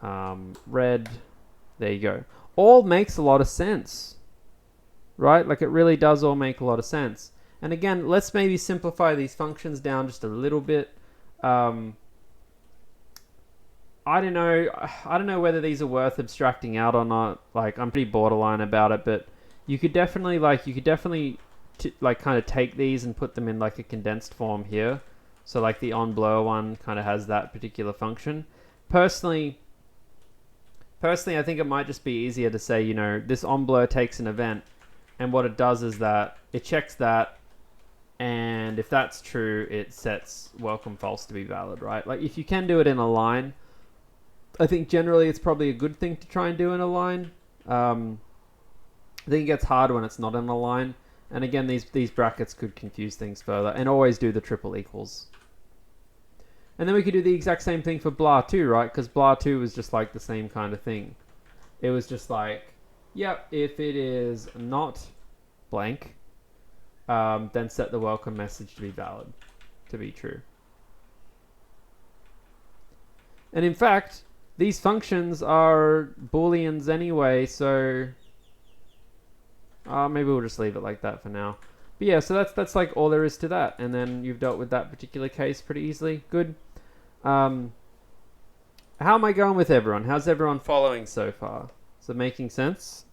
Red. There you go. All makes a lot of sense, right? Like it really does all make a lot of sense. And again, let's maybe simplify these functions down just a little bit. I don't know whether these are worth abstracting out or not. Like I'm pretty borderline about it, but you could definitely kind of take these and put them in like a condensed form here. So like the onBlur one kind of has that particular function. Personally, I think it might just be easier to say, you know, this onBlur takes an event, and what it does is that it checks that, and if that's true, it sets welcome false to be valid, right? Like if you can do it in a line, I think generally it's probably a good thing to try and do in a line. I think it gets hard when it's not in a line. And again, these brackets could confuse things further. And always do the triple equals. And then we could do the exact same thing for blah2, right? Because blah2 was just like the same kind of thing. It was just like, yep, if it is not blank, then set the welcome message to be valid, to be true. And in fact, these functions are booleans anyway, so maybe we'll just leave it like that for now. But yeah, so that's like all there is to that. And then you've dealt with that particular case pretty easily. Good. How am I going with everyone? How's everyone following so far? Is it making sense?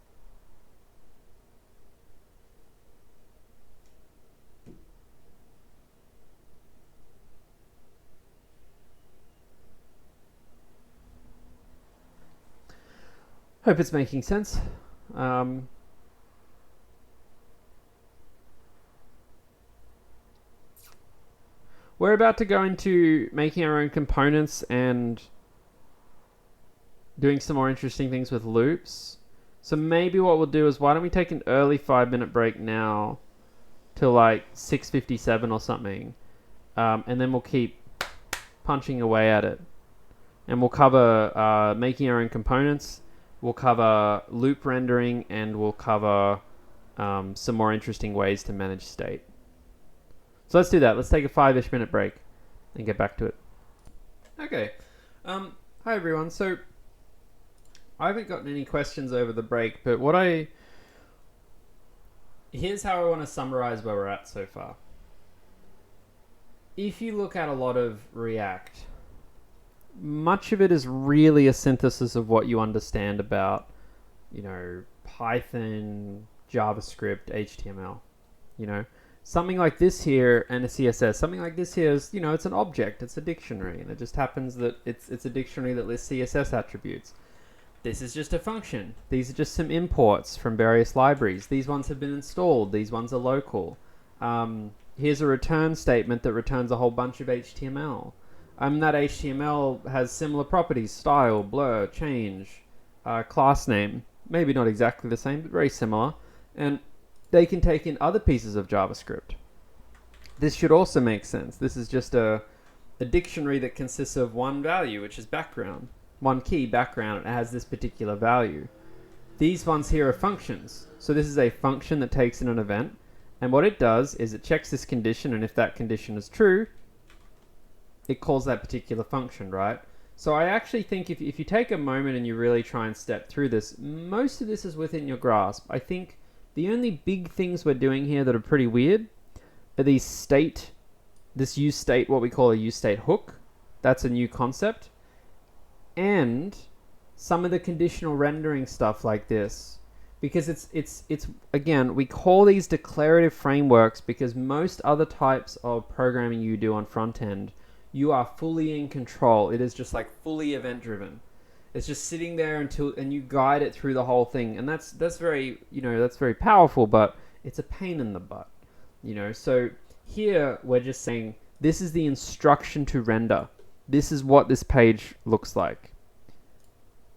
Hope it's making sense. We're about to go into making our own components and doing some more interesting things with loops. So maybe what we'll do is, why don't we take an early 5-minute break now till like 6:57 or something, and then we'll keep punching away at it. And we'll cover making our own components, we'll cover loop rendering, and we'll cover some more interesting ways to manage state. So let's do that. Let's take a 5-ish minute break and get back to it. Okay. Hi everyone. So I haven't gotten any questions over the break, but here's how I want to summarize where we're at so far. If you look at a lot of React, much of it is really a synthesis of what you understand about, you know, Python, JavaScript, HTML, you know. Something like this here and a CSS, something like this here is, you know, it's an object, it's a dictionary, and it just happens that it's a dictionary that lists CSS attributes. This is just a function. These are just some imports from various libraries. These ones have been installed. These ones are local. Here's a return statement that returns a whole bunch of HTML. That HTML has similar properties: style, blur, change, class name. Maybe not exactly the same, but very similar. And they can take in other pieces of JavaScript. This should also make sense. This is just a dictionary that consists of one value, which is background. One key, background, it has this particular value. These ones here are functions. So this is a function that takes in an event. And what it does is it checks this condition, and if that condition is true, it calls that particular function, right? So I actually think if you take a moment and you really try and step through this, most of this is within your grasp. I think the only big things we're doing here that are pretty weird are these this useState, what we call a useState hook. That's a new concept. And some of the conditional rendering stuff like this, because it's again, we call these declarative frameworks because most other types of programming you do on front end, you are fully in control. It is just like fully event driven. It's just sitting there and you guide it through the whole thing, and that's very, that's very powerful, but it's a pain in the butt, So here we're just saying this is the instruction to render. This is what this page looks like.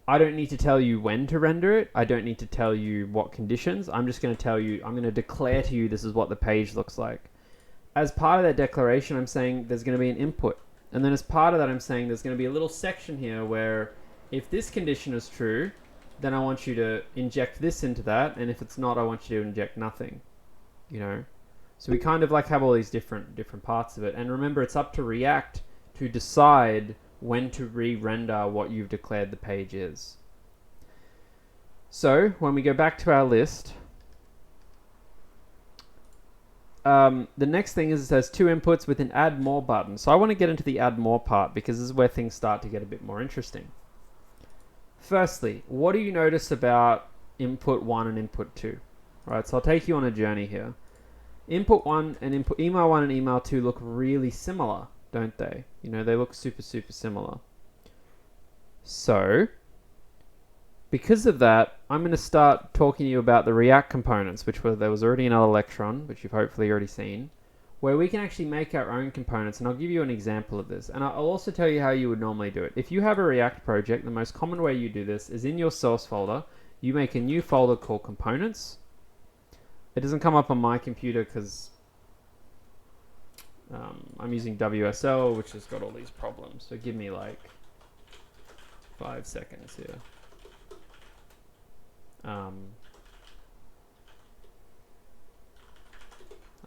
I don't need to tell you when to render it. I don't need to tell you what conditions. I'm just going to tell you, I'm going to declare to you this is what the page looks like. As part of that declaration, I'm saying there's going to be an input. And then as part of that, I'm saying there's going to be a little section here where if this condition is true, then I want you to inject this into that. And if it's not, I want you to inject nothing, So we kind of like have all these different parts of it. And remember, it's up to React to decide when to re-render what you've declared the page is. So when we go back to our list, the next thing is it says 2 inputs with an add more button. So I want to get into the add more part because this is where things start to get a bit more interesting. Firstly, what do you notice about input 1 and input 2? Right, so I'll take you on a journey here. Input 1 and email 1 and email 2 look really similar, don't they? They look super similar. So because of that, I'm going to start talking to you about the React components, there was already another lecture on, which you've hopefully already seen, where we can actually make our own components, and I'll give you an example of this. And I'll also tell you how you would normally do it. If you have a React project, the most common way you do this is in your source folder, you make a new folder called components. It doesn't come up on my computer because I'm using WSL, which has got all these problems. So give me like 5 seconds here.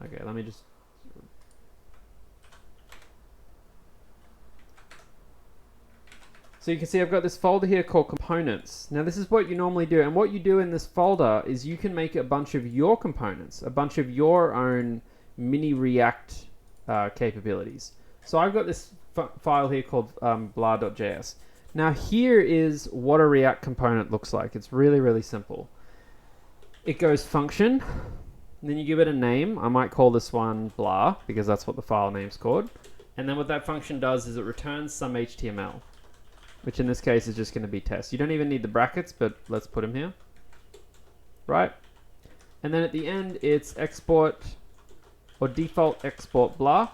Okay, let me just... So you can see I've got this folder here called components. Now this is what you normally do, and what you do in this folder is you can make a bunch of your components, a bunch of your own mini React capabilities. So I've got this file here called blah.js. Now here is what a React component looks like. It's really simple. It goes function, and then you give it a name. I might call this one blah because that's what the file name's called. And then what that function does is it returns some HTML, which in this case is just going to be test. You don't even need the brackets, but let's put them here. Right? And then at the end, it's export or default export blah.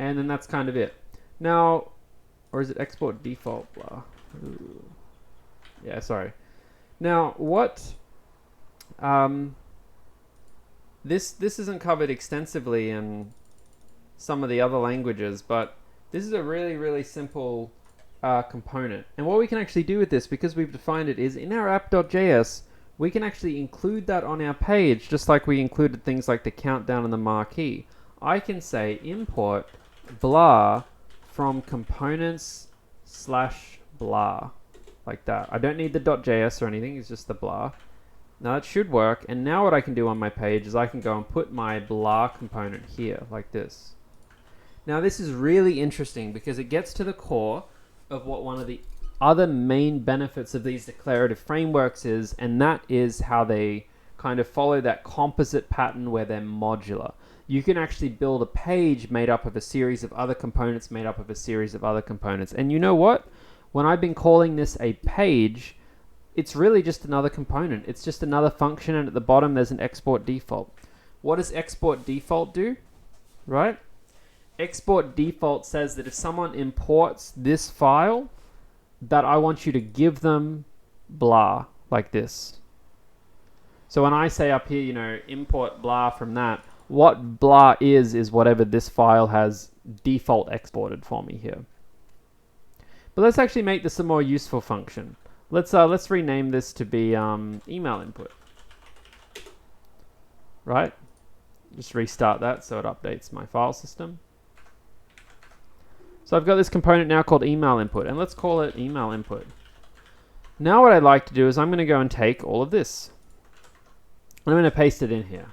And then that's kind of it. Now, or is it export default blah? Ooh. Yeah, sorry. Now, what... this isn't covered extensively in some of the other languages, but this is a really simple component. And what we can actually do with this, because we've defined it, is in our app.js, we can actually include that on our page, just like we included things like the countdown and the marquee. I can say import blah from components/blah, like that. I don't need the .js or anything, it's just the blah. Now that should work, and now what I can do on my page is I can go and put my blah component here, like this. Now this is really interesting because it gets to the core of what one of the other main benefits of these declarative frameworks is, and that is how they kind of follow that composite pattern where they're modular. You can actually build a page made up of a series of other components made up of a series of other components. And you know what? When I've been calling this a page, it's really just another component. It's just another function, and at the bottom there's an export default. What does export default do? Right? Export default says that if someone imports this file, that I want you to give them blah, like this. So when I say up here, import blah from that, what blah is whatever this file has default exported for me here. But let's actually make this a more useful function. Let's rename this to be email input. Right? Just restart that so it updates my file system. So I've got this component now called email input, and let's call it email input. Now what I'd like to do is I'm going to go and take all of this. I'm going to paste it in here.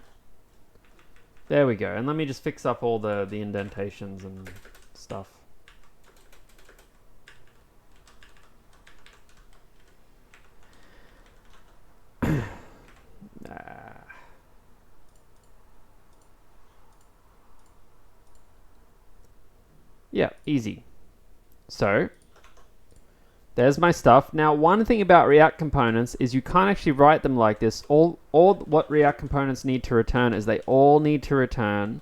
There we go. And let me just fix up all the indentations and stuff. Yeah, easy. So there's my stuff. Now, one thing about React components is you can't actually write them like this. All what React components need to return is they all need to return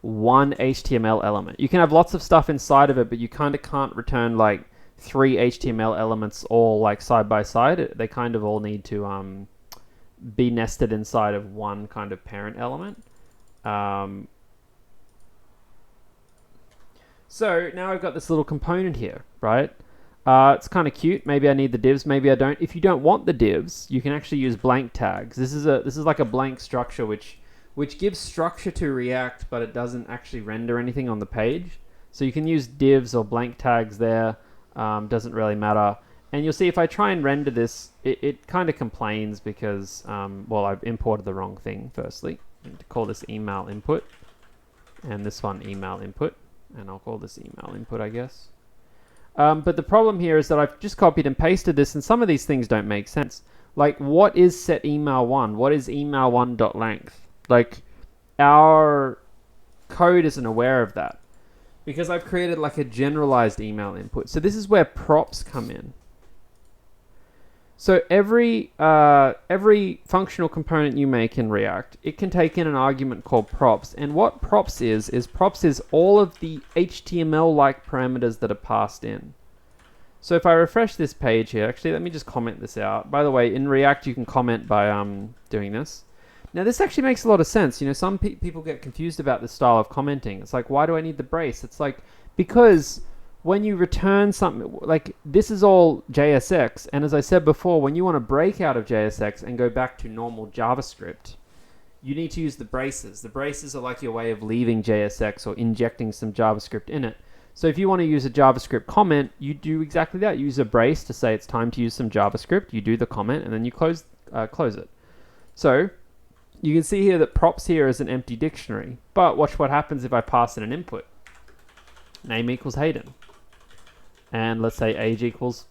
one HTML element. You can have lots of stuff inside of it, but you kind of can't return like 3 HTML elements all like side by side. They kind of all need to be nested inside of one kind of parent element. So now I've got this little component here, right? It's kind of cute. Maybe I need the divs, maybe I don't. If you don't want the divs, you can actually use blank tags. This is like a blank structure which gives structure to React, but it doesn't actually render anything on the page. So you can use divs or blank tags there. Doesn't really matter. And you'll see if I try and render this, it kind of complains because, well, I've imported the wrong thing, firstly. I need to call this email input, and this one email input, and I'll call this email input, I guess. But the problem here is that I've just copied and pasted this, and some of these things don't make sense. Like, what is set email1? What is email1.length? Like, our code isn't aware of that because I've created like a generalized email input. So this is where props come in. So every functional component you make in React, it can take in an argument called props. And what props is all of the HTML-like parameters that are passed in. So if I refresh this page here, actually, let me just comment this out. By the way, in React, you can comment by doing this. Now, this actually makes a lot of sense. You know, some people get confused about this style of commenting. It's like, why do I need the brace? It's like, because when you return something, like this is all JSX, and as I said before, when you want to break out of JSX and go back to normal JavaScript, you need to use the braces. The braces are like your way of leaving JSX or injecting some JavaScript in it. So if you want to use a JavaScript comment, you do exactly that. You use a brace to say it's time to use some JavaScript. You do the comment, and then you close it. So you can see here that props here is an empty dictionary. But watch what happens if I pass in an input. Name equals Hayden. And let's say age equals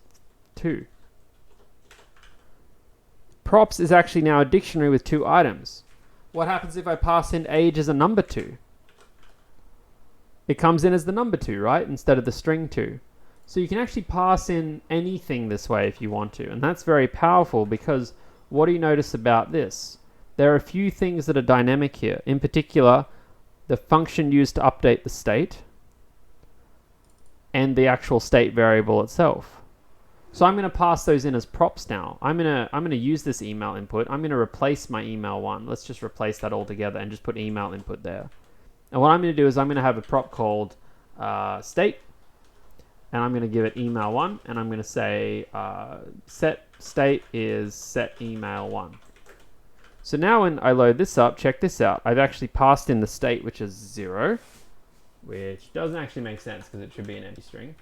2. Props is actually now a dictionary with 2 items. What happens if I pass in age as a number 2? It comes in as the number 2, right? Instead of the string 2. So you can actually pass in anything this way if you want to. And that's very powerful because what do you notice about this? There are a few things that are dynamic here. In particular, the function used to update the state and the actual state variable itself. So I'm going to pass those in as props now. I'm going to use this email input. I'm going to replace my email1. Let's just replace that all together and just put email input there. And what I'm going to do is I'm going to have a prop called state, and I'm going to give it email1, and I'm going to say set state is set email1. So now when I load this up, check this out. I've actually passed in the state, which is 0, which doesn't actually make sense because it should be an empty string.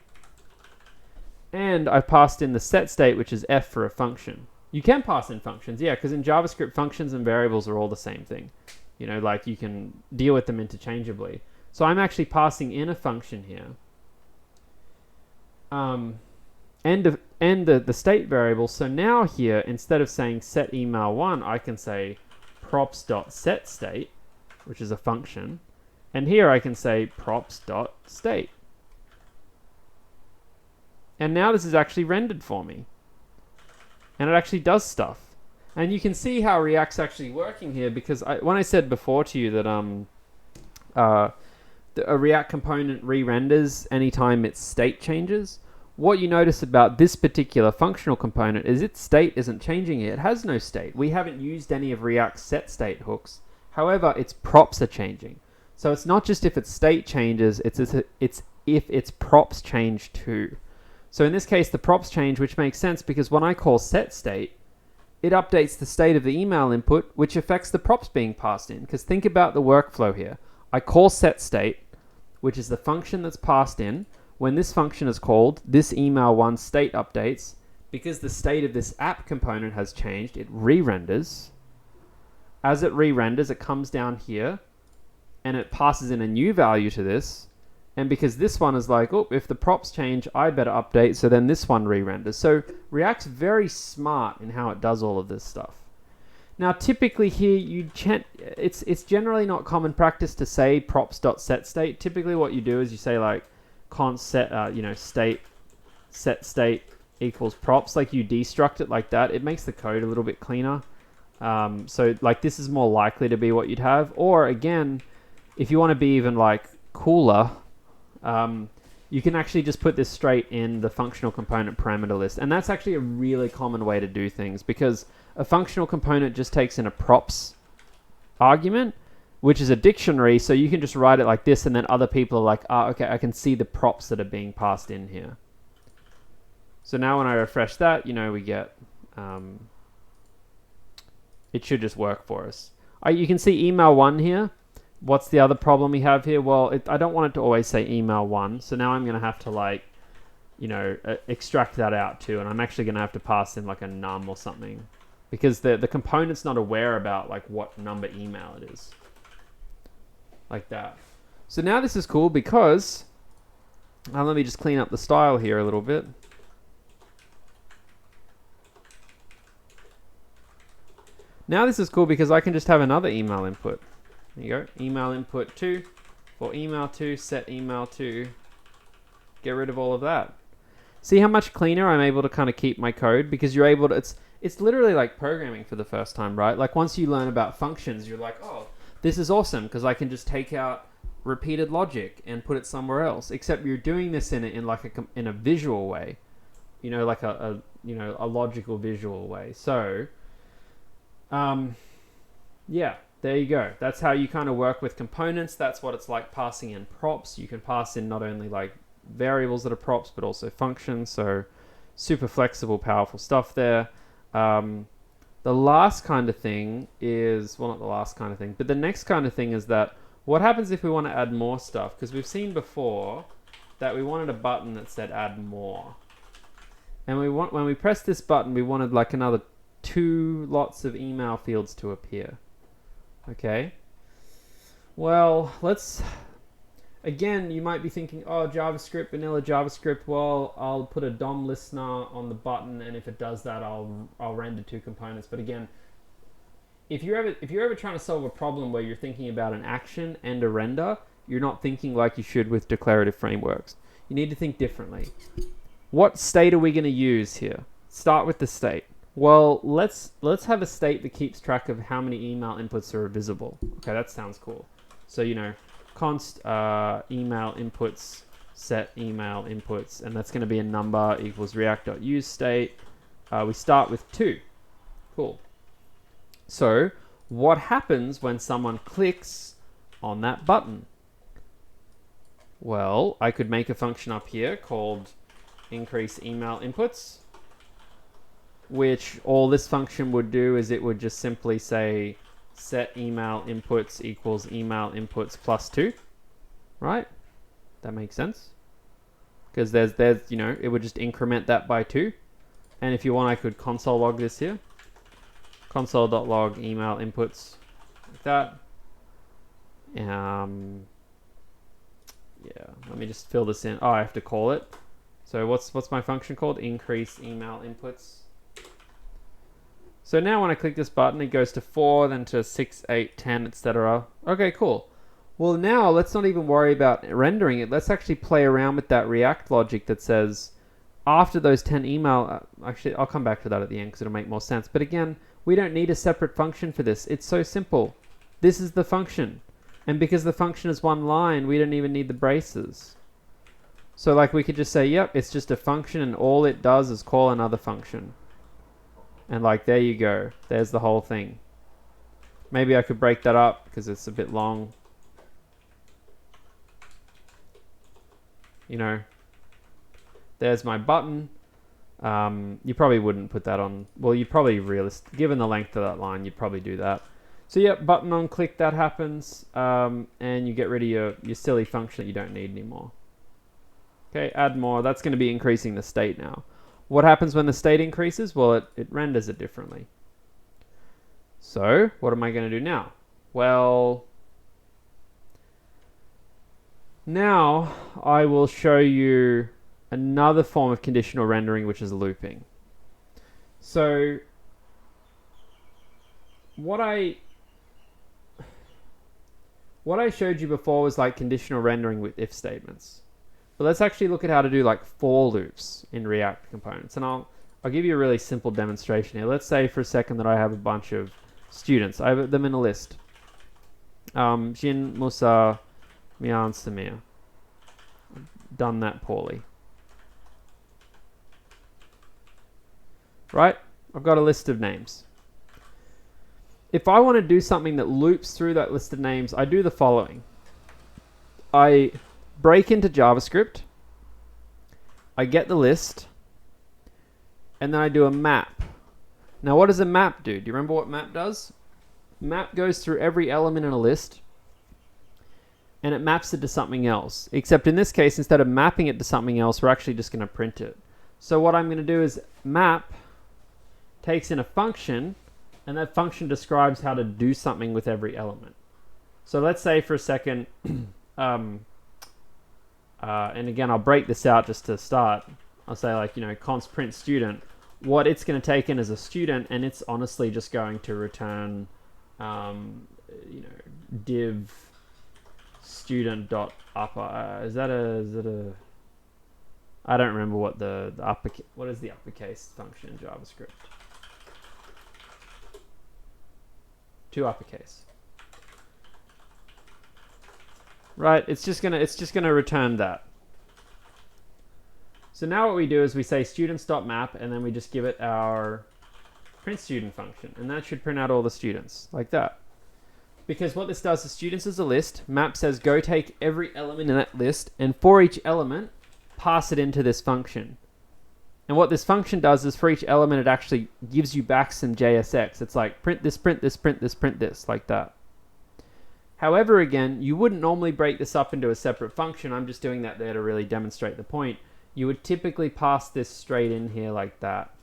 And I've passed in the set state, which is f for a function. You can pass in functions, yeah, because in JavaScript, functions and variables are all the same thing. You know, like you can deal with them interchangeably. So I'm actually passing in a function here. And the state variable. So now here, instead of saying set email1, I can say props.setState, which is a function. And here I can say props.state. And now this is actually rendered for me. And it actually does stuff. And you can see how React's actually working here because when I said before to you that a React component re-renders anytime its state changes, what you notice about this particular functional component is its state isn't changing it. It has no state. We haven't used any of React's set state hooks. However, its props are changing. So it's not just if its state changes, it's if its props change too. So in this case, the props change, which makes sense because when I call set state, it updates the state of the email input, which affects the props being passed in. Because think about the workflow here. I call set state, which is the function that's passed in. When this function is called, this email1 state updates. Because the state of this app component has changed, it re-renders. As it re-renders, it comes down here, and it passes in a new value to this. And because this one is like, oh, if the props change, I better update, so then this one re-renders. So React's very smart in how it does all of this stuff. Now, typically here, it's generally not common practice to say props.setState. Typically what you do is you say like const set, you know, set state equals props, like you destruct it like that, it makes the code a little bit cleaner. So like this is more likely to be what you'd have. Or again, if you want to be even like cooler, you can actually just put this straight in the functional component parameter list. And that's actually a really common way to do things, because a functional component just takes in a props argument, which is a dictionary, so you can just write it like this, and then other people are like, ah, okay, I can see the props that are being passed in here. So now when I refresh that, you know, we get, it should just work for us. You can see email 1 here. What's the other problem we have here? Well, I don't want it to always say email 1, so now I'm going to have to, like, you know, extract that out too, and I'm actually going to have to pass in like a num or something, because the component's not aware about like what number email it is. Like that. So now this is cool because, let me just clean up the style here a little bit. Now this is cool because I can just have another email input. There you go, email input 2 for email 2, set email 2, get rid of all of that. See how much cleaner I'm able to kind of keep my code, because you're able to, it's literally like programming for the first time, right? Like once you learn about functions, you're like, oh, this is awesome because I can just take out repeated logic and put it somewhere else. Except you're doing this in like in a visual way, you know, like a you know, a logical visual way. So, yeah, there you go. That's how you kind of work with components. That's what it's like passing in props. You can pass in not only like variables that are props, but also functions. So super flexible, powerful stuff there. The last kind of thing is, well, not the last kind of thing, but the next kind of thing is that what happens if we want to add more stuff? Because we've seen before that we wanted a button that said add more. And when we pressed this button, we wanted like another 2 lots of email fields to appear. Okay. Well, again, you might be thinking, oh, JavaScript, vanilla JavaScript, well, I'll put a DOM listener on the button, and if it does that, I'll render 2 components. But again, if you're ever trying to solve a problem where you're thinking about an action and a render, you're not thinking like you should with declarative frameworks. You need to think differently. What state are we going to use here? Start with the state. Well, let's have a state that keeps track of how many email inputs are visible. Okay, that sounds cool. So, you know, const email inputs set email inputs, and that's going to be a number equals react.useState. We start with 2. Cool. So what happens when someone clicks on that button? Well, I could make a function up here called increase email inputs, which all this function would do is it would just simply say set email inputs equals email inputs plus 2, right? That makes sense, because there's you know, it would just increment that by 2. And if you want, I could console log this here, console.log email inputs, like that. Yeah, let me just fill this in. Oh, I have to call it. So what's my function called? Increase email inputs. So now when I click this button, it goes to 4, then to 6, 8, 10, etc. Okay, cool. Well, now let's not even worry about rendering it. Let's actually play around with that React logic that says after those 10 email, actually I'll come back to that at the end because it'll make more sense. But again, we don't need a separate function for this. It's so simple. This is the function. And because the function is one line, we don't even need the braces. So like we could just say, yep, it's just a function and all it does is call another function. And like, there you go. There's the whole thing. Maybe I could break that up because it's a bit long. You know, there's my button. You probably wouldn't put that on. Well, you probably given the length of that line, you'd probably do that. So yep, button on click, that happens. And you get rid of your silly function that you don't need anymore. Okay, add more. That's going to be increasing the state now. What happens when the state increases? Well, it renders it differently. So what am I going to do now? Well, now I will show you another form of conditional rendering, which is looping. So what I showed you before was like conditional rendering with if statements. But let's actually look at how to do like for loops in React components. And I'll give you a really simple demonstration here. Let's say for a second that I have a bunch of students. I have them in a list. Jin, Musa, Mian, Samir. Done that poorly. Right? I've got a list of names. If I want to do something that loops through that list of names, I do the following. I break into JavaScript, I get the list, and then I do a map. Now what does a map do? Do you remember what map does? Map goes through every element in a list, and it maps it to something else. Except in this case, instead of mapping it to something else, we're actually just going to print it. So what I'm going to do is map takes in a function, and that function describes how to do something with every element. So let's say for a second, and again, I'll break this out just to start. I'll say like, const print student. What it's going to take in as a student, and it's honestly just going to return, div student dot upper. Is that a? I don't remember what the upper. What is the uppercase function in JavaScript? To uppercase. Right, it's just gonna return that. So now what we do is we say students.map, and then we just give it our print student function, and that should print out all the students like that. Because what this does is students is a list, map says go take every element in that list, and for each element pass it into this function. And what this function does is for each element it actually gives you back some JSX. It's like print this, print this, print this, print this, like that. However, again, you wouldn't normally break this up into a separate function. I'm just doing that there to really demonstrate the point. You would typically pass this straight in here like that.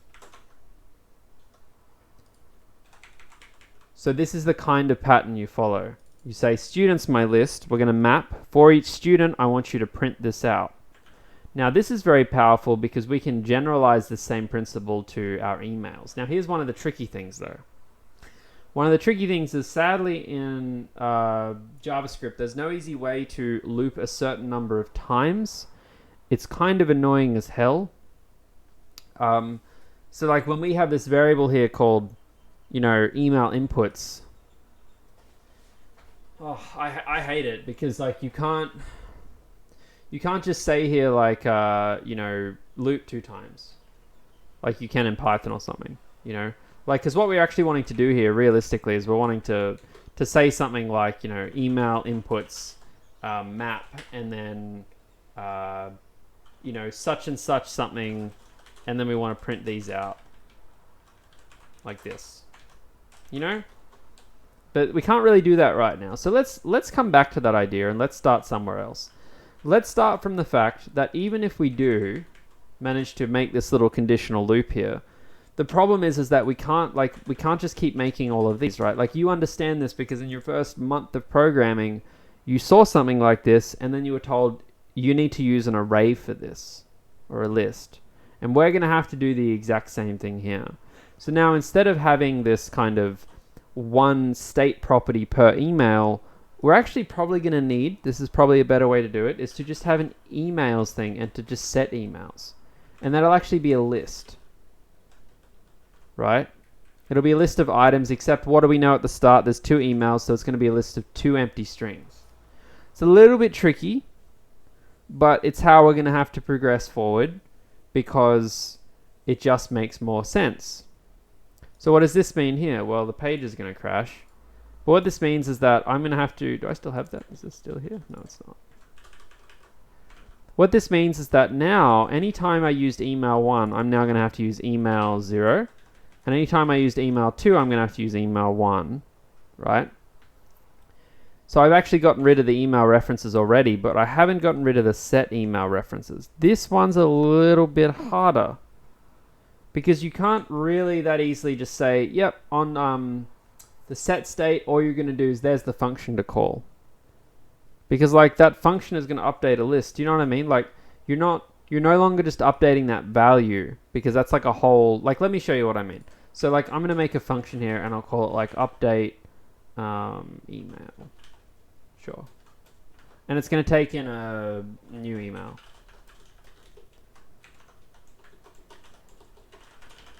So this is the kind of pattern you follow. You say students my list, we're going to map. For each student, I want you to print this out. Now this is very powerful because we can generalize the same principle to our emails. Now here's one of the tricky things though. One of the tricky things is sadly in JavaScript, there's no easy way to loop a certain number of times. It's kind of annoying as hell. So like when we have this variable here called, email inputs, I hate it because like you can't just say here like, loop 2 times like you can in Python or something, Like, because what we're actually wanting to do here, realistically, is we're wanting to say something like, email inputs map, and then, such and such something, and then we want to print these out like this, But we can't really do that right now. So let's come back to that idea and let's start somewhere else. Let's start from the fact that even if we do manage to make this little conditional loop here, the problem is that we can't just keep making all of these, right? Like you understand this because in your first month of programming, you saw something like this and then you were told you need to use an array for this or a list. And we're going to have to do the exact same thing here. So now instead of having this kind of one state property per email, we're actually probably going to need, this is probably a better way to do it, is to just have an emails thing and to just set emails. And that'll actually be a list. Right? It'll be a list of items, except what do we know at the start? There's 2 emails, so it's going to be a list of 2 empty strings. It's a little bit tricky, but it's how we're going to have to progress forward because it just makes more sense. So what does this mean here? Well, the page is going to crash. But what this means is that I'm going to have to... Do I still have that? Is this still here? No, it's not. What this means is that now, anytime I used email 1, I'm now going to have to use email 0. And anytime I used email 2, I'm going to have to use email 1, right? So I've actually gotten rid of the email references already, but I haven't gotten rid of the set email references. This one's a little bit harder because you can't really that easily just say, yep, on the set state, all you're going to do is there's the function to call. Because like that function is going to update a list. Do you know what I mean? Like you're no longer just updating that value because that's like a whole, like let me show you what I mean. So like I'm going to make a function here and I'll call it like update email. Sure. And it's going to take in a new email.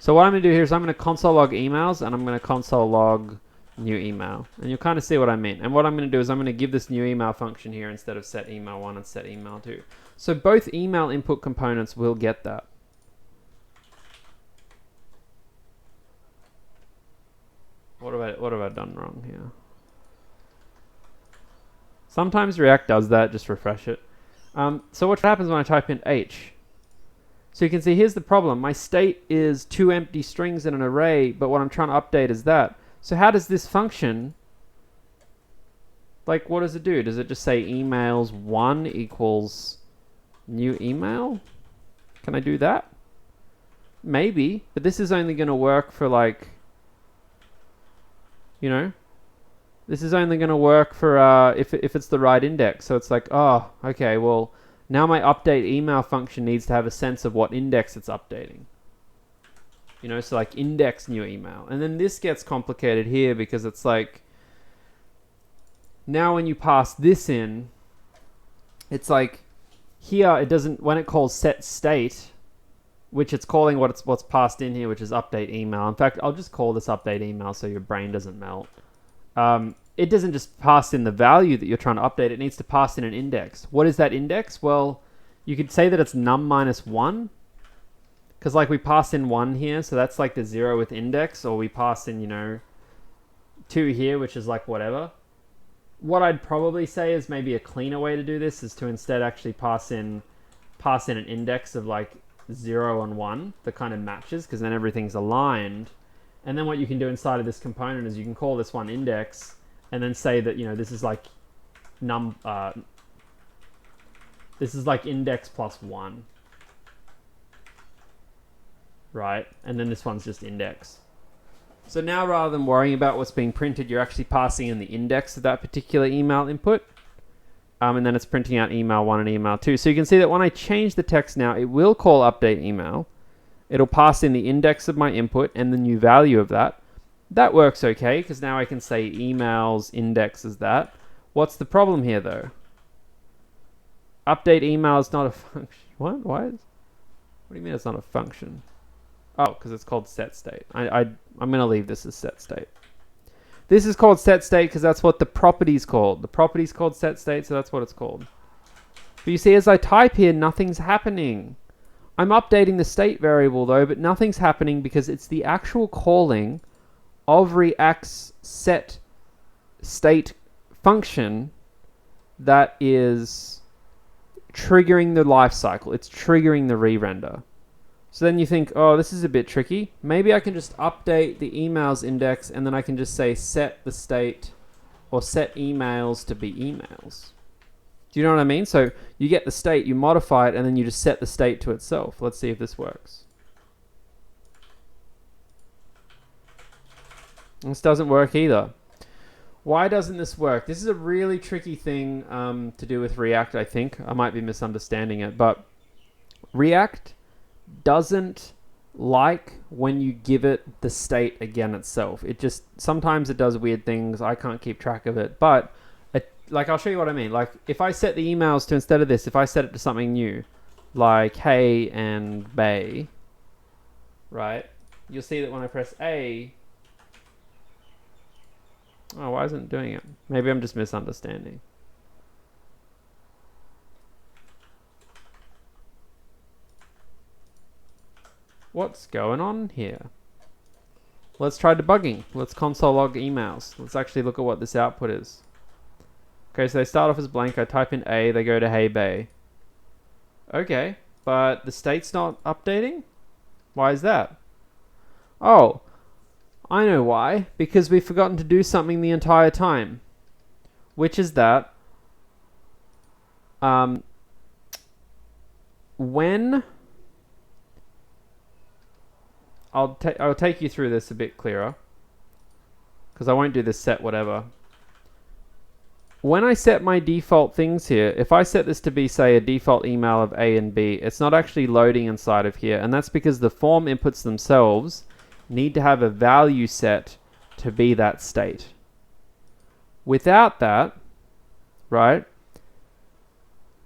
So what I'm going to do here is I'm going to console log emails and I'm going to console log new email. And you'll kind of see what I mean. And what I'm going to do is I'm going to give this new email function here instead of set email 1 and set email 2. So both email input components will get that. What have I done wrong here? Sometimes React does that, just refresh it. So what happens when I type in H? So you can see here's the problem. My state is 2 empty strings in an array, but what I'm trying to update is that. So how does this function, like what does it do? Does it just say emails 1 equals new email? Can I do that? Maybe, but this is only going to work for like, you know, this is only going to work for if it's the right index. So it's like, oh, okay, well, now my update email function needs to have a sense of what index it's updating. You know, so like index new email. And then this gets complicated here because it's like, now when you pass this in, it's like, here it doesn't, when it calls set state, which it's calling what's passed in here, which is update email. In fact, I'll just call this update email so your brain doesn't melt. It doesn't just pass in the value that you're trying to update, it needs to pass in an index. What is that index? Well, you could say that it's num minus 1, because like we pass in 1 here, so that's like the 0th index, or we pass in, you know, 2 here, which is like whatever. What I'd probably say is maybe a cleaner way to do this is to instead actually pass in an index of like 0 and 1 that kind of matches, because then everything's aligned. And then what you can do inside of this component is you can call this one index and then say that, you know, this is like this is like index plus 1. Right? And then this one's just index. So now rather than worrying about what's being printed, you're actually passing in the index of that particular email input. And then it's printing out email 1 and email 2. So you can see that when I change the text now, it will call update email. It'll pass in the index of my input and the new value of that. That works okay, because now I can say emails index is that. What's the problem here though? Update email is not a function. What? What do you mean it's not a function? Oh, because it's called set state. I'm going to leave this as set state. This is called set state because that's what the property's called. The property's called set state, so that's what it's called. But you see, as I type here, nothing's happening. I'm updating the state variable though, but nothing's happening because it's the actual calling of React's set state function that is triggering the life cycle. It's triggering the re-render. So then you think, oh, this is a bit tricky. Maybe I can just update the emails index and then I can just say set the state or set emails to be emails. Do you know what I mean? So you get the state, you modify it, and then you just set the state to itself. Let's see if this works. This doesn't work either. Why doesn't this work? This is a really tricky thing to do with React, I think. I might be misunderstanding it, but React doesn't like when you give it the state again itself. It just, sometimes it does weird things. I can't keep track of it, but like, I'll show you what I mean. Like, if I set the emails to, instead of this, if I set it to something new, like hey and bay, right? You'll see that when I press A, oh, why isn't it doing it? Maybe I'm just misunderstanding. What's going on here? Let's try debugging. Let's console log emails. Let's actually look at what this output is. Okay, so they start off as blank. I type in A, they go to hey bay. Okay, but the state's not updating? Why is that? Oh, I know why. Because we've forgotten to do something the entire time. Which is that when I'll take you through this a bit clearer, because I won't do this set whatever. When I set my default things here, if I set this to be, say, a default email of A and B, it's not actually loading inside of here, and that's because the form inputs themselves need to have a value set to be that state. Without that, right,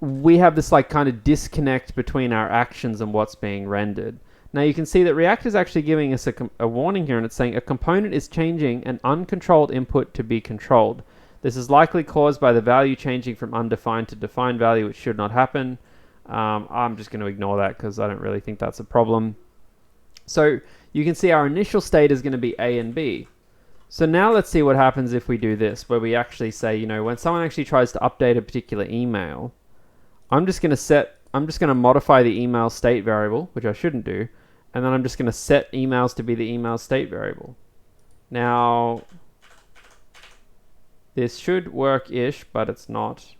we have this like kind of disconnect between our actions and what's being rendered. Now you can see that React is actually giving us a warning here, and it's saying a component is changing an uncontrolled input to be controlled. This is likely caused by the value changing from undefined to defined value, which should not happen. I'm just going to ignore that because I don't really think that's a problem. So you can see our initial state is going to be A and B. So now let's see what happens if we do this, where we actually say, you know, when someone actually tries to update a particular email, I'm just going to modify the email state variable, which I shouldn't do, and then I'm just going to set emails to be the email state variable. Now, this should work-ish, but it's not.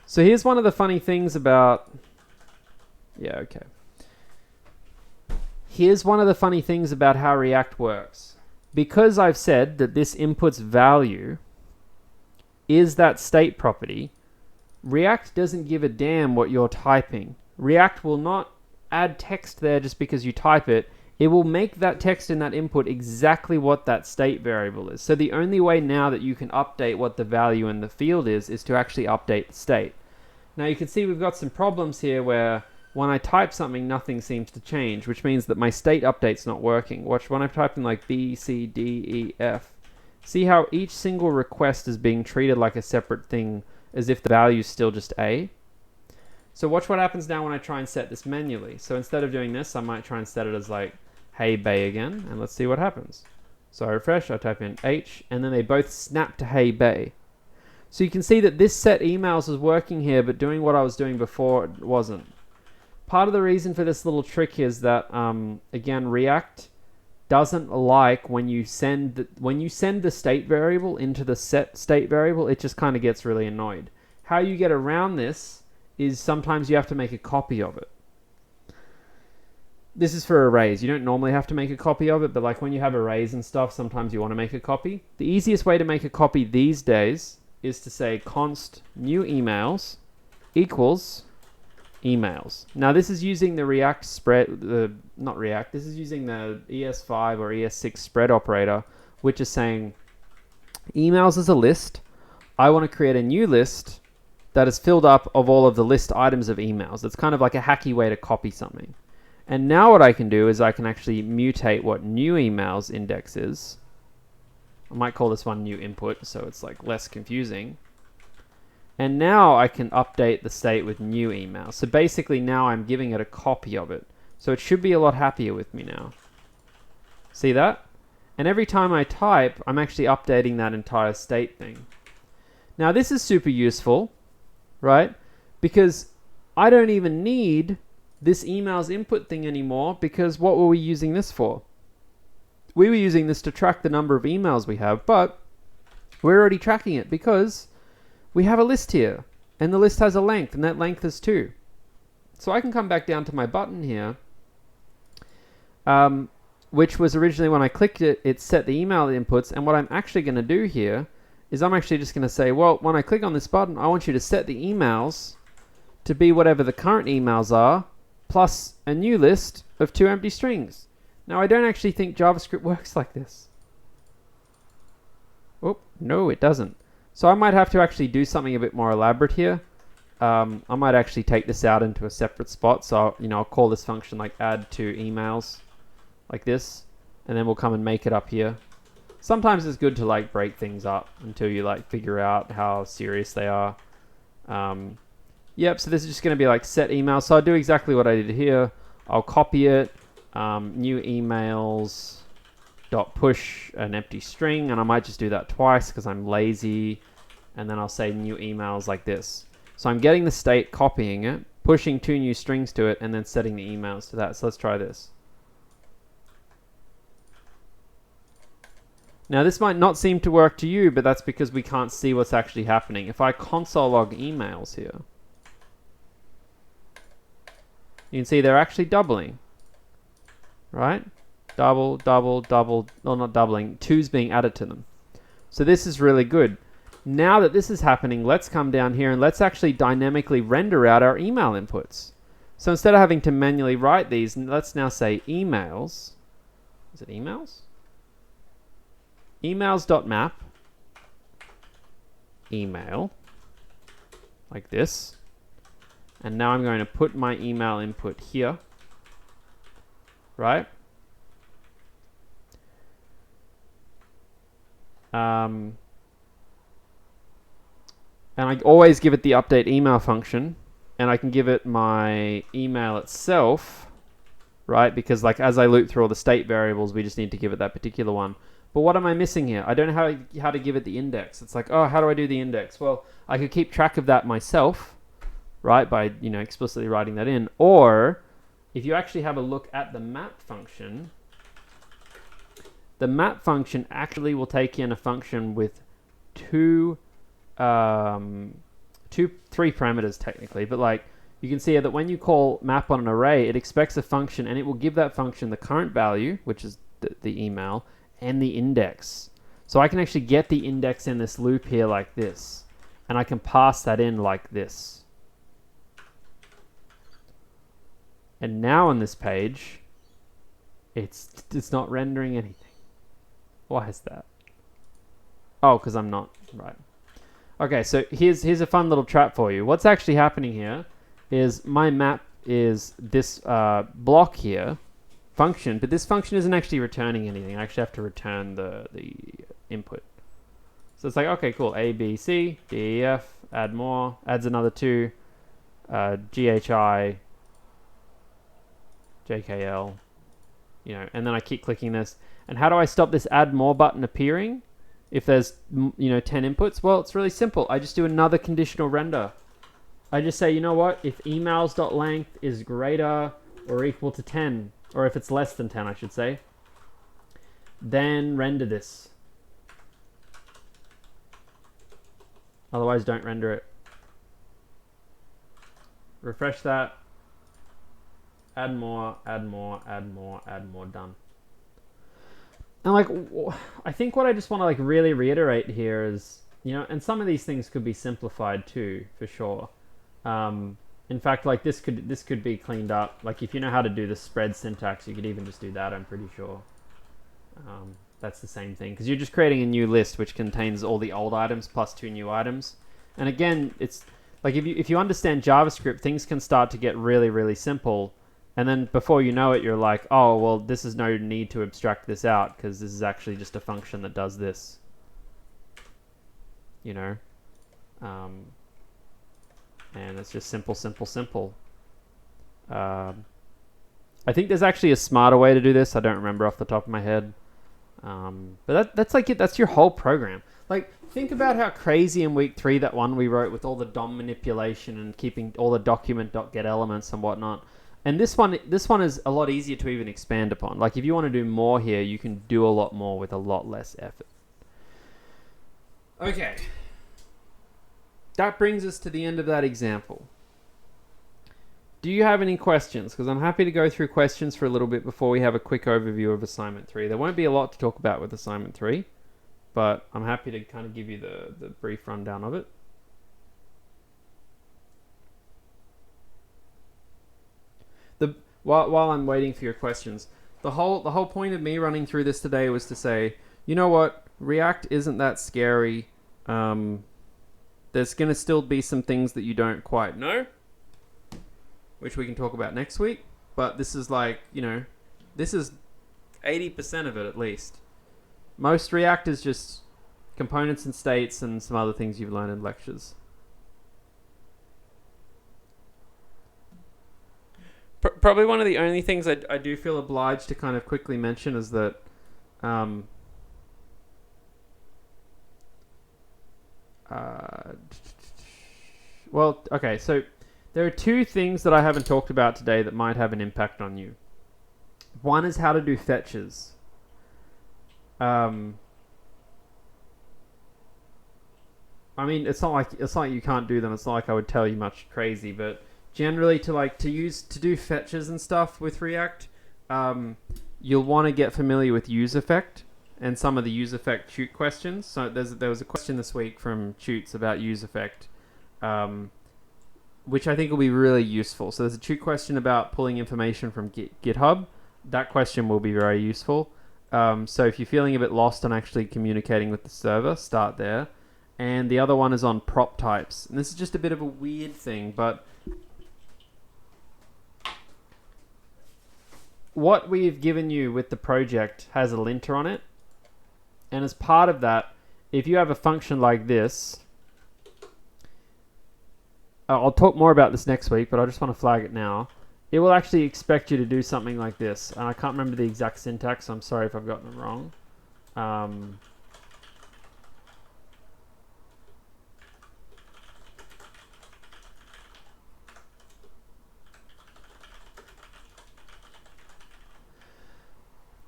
So here's one of the funny things about, Here's one of the funny things about how React works. Because I've said that this input's value is that state property, React doesn't give a damn what you're typing. React will not add text there just because you type it. It will make that text in that input exactly what that state variable is. So the only way now that you can update what the value in the field is to actually update the state. Now you can see we've got some problems here where when I type something, nothing seems to change, which means that my state update's not working. Watch, when I'm typing like B, C, D, E, F, see how each single request is being treated like a separate thing as if the value is still just A? So watch what happens now when I try and set this manually. So instead of doing this, I might try and set it as like, hey, bay again, and let's see what happens. So I refresh, I type in H, and then they both snap to hey, bay. So you can see that this set emails is working here, but doing what I was doing before it wasn't. Part of the reason for this little trick is that, again, React doesn't like when you send the state variable into the set state variable, it just kind of gets really annoyed. How you get around this is sometimes you have to make a copy of it. This is for arrays. You don't normally have to make a copy of it, but like when you have arrays and stuff, sometimes you want to make a copy. The easiest way to make a copy these days is to say const new emails equals emails. Now this is using the React spread, this is using the ES5 or ES6 spread operator, which is saying emails is a list. I want to create a new list that is filled up of all of the list items of emails. It's kind of like a hacky way to copy something. And now what I can do is I can actually mutate what new emails index is. I might call this one new input so it's like less confusing. And now I can update the state with new email. So basically now I'm giving it a copy of it. So it should be a lot happier with me now. See that? And every time I type, I'm actually updating that entire state thing. Now this is super useful, right? Because I don't even need this emails input thing anymore, because what were we using this for? We were using this to track the number of emails we have, but we're already tracking it because we have a list here, and the list has a length, and that length is 2. So I can come back down to my button here, which was originally when I clicked it, it set the email inputs, and what I'm actually going to do here is I'm actually just going to say, well, when I click on this button, I want you to set the emails to be whatever the current emails are, plus a new list of 2 empty strings. Now, I don't actually think JavaScript works like this. Oh, no, it doesn't. So I might have to actually do something a bit more elaborate here. I might actually take this out into a separate spot. So, I'll call this function like add to emails, like this, and then we'll come and make it up here. Sometimes it's good to like break things up until you like figure out how serious they are. Yep, so this is just going to be like set email. So I'll do exactly what I did here. I'll copy it, new emails dot push an empty string, and I might just do that twice because I'm lazy, and then I'll say new emails like this. So I'm getting the state, copying it, pushing 2 new strings to it, and then setting the emails to that. So let's try this. Now this might not seem to work to you, but that's because we can't see what's actually happening. If I console log emails here, you can see they're actually doubling, right? Double, double, double, well, not doubling, 2's being added to them. So this is really good. Now that this is happening, let's come down here and let's actually dynamically render out our email inputs. So instead of having to manually write these, let's now say emails. Is it emails? Emails.map email, like this. And now I'm going to put my email input here, right? And I always give it the update email function, and I can give it my email itself, right? Because like as I loop through all the state variables, we just need to give it that particular one. But what am I missing here? I don't know how to give it the index. It's like, oh, how do I do the index? Well, I could keep track of that myself, right? By, you know, explicitly writing that in. Or if you actually have a look at the map function, the map function actually will take in a function with three parameters technically, but like you can see here that when you call map on an array, it expects a function and it will give that function the current value, which is the email, and the index. So I can actually get the index in this loop here like this, and I can pass that in like this. And now on this page, it's not rendering anything. Why is that? Oh, because I'm not, right. Okay, so here's a fun little trap for you. What's actually happening here is my map is this block here, function, but this function isn't actually returning anything. I actually have to return the input. So it's like, okay, cool, A, B, C, D, E, F, add more, adds another 2, G, H, I, J, K, L, you know, and then I keep clicking this. And how do I stop this add more button appearing if there's, you know, 10 inputs? Well, it's really simple. I just do another conditional render. I just say, you know what, if emails.length is greater or equal to 10, or if it's less than 10, I should say, then render this. Otherwise, don't render it. Refresh that. Add more, add more, add more, add more, done. And like, I think what I just want to like really reiterate here is, you know, and some of these things could be simplified too, for sure. In fact, like this could be cleaned up. Like if you know how to do the spread syntax, you could even just do that, I'm pretty sure. That's the same thing, because you're just creating a new list which contains all the old items plus 2 new items. And again, it's like if you understand JavaScript, things can start to get really, really simple. And then before you know it, you're like, oh, well, this is no need to abstract this out because this is actually just a function that does this. You know? And it's just simple, simple, simple. I think there's actually a smarter way to do this. I don't remember off the top of my head. But that's like it. That's your whole program. Like, think about how crazy in week 3 that one we wrote with all the DOM manipulation and keeping all the document.get elements and whatnot. And this one is a lot easier to even expand upon. Like, if you want to do more here, you can do a lot more with a lot less effort. Okay. That brings us to the end of that example. Do you have any questions? Because I'm happy to go through questions for a little bit before we have a quick overview of assignment 3. There won't be a lot to talk about with assignment 3, but I'm happy to kind of give you the brief rundown of it. While I'm waiting for your questions, the whole point of me running through this today was to say, you know what, React isn't that scary. There's going to still be some things that you don't quite know, which we can talk about next week. But this is like, you know, this is 80% of it at least. Most React is just components and states and some other things you've learned in lectures. Probably one of the only things I do feel obliged to kind of quickly mention is that well, okay, so there are 2 things that I haven't talked about today that might have an impact on you. One is how to do fetches. I mean, it's not like you can't do them. It's not like I would tell you much crazy, but generally to do fetches and stuff with React, you'll want to get familiar with useEffect and some of the useEffect shoot questions. So there was a question this week from Shoots about useEffect, which I think will be really useful. So there's a shoot question about pulling information from GitHub. That question will be very useful. So if you're feeling a bit lost on actually communicating with the server, start there. and the other one is on prop types. And this is just a bit of a weird thing, but what we've given you with the project has a linter on it. And as part of that, if you have a function like this, I'll talk more about this next week, but I just want to flag it now. It will actually expect you to do something like this. And I can't remember the exact syntax, so I'm sorry if I've gotten it wrong.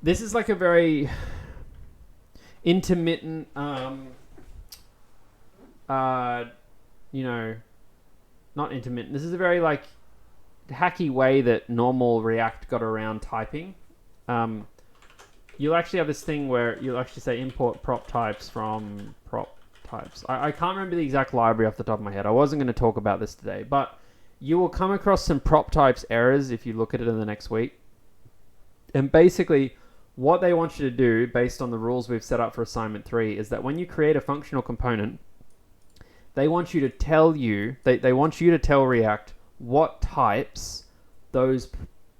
This is like a very intermittent, you know, not intermittent. This is a very like hacky way that normal React got around typing. You'll actually have this thing where you'll actually say import prop types from prop types. I can't remember the exact library off the top of my head. I wasn't going to talk about this today, but you will come across some prop types errors if you look at it in the next week. And basically, what they want you to do, based on the rules we've set up for assignment 3, is that when you create a functional component, they want you to tell they want you to tell React what types those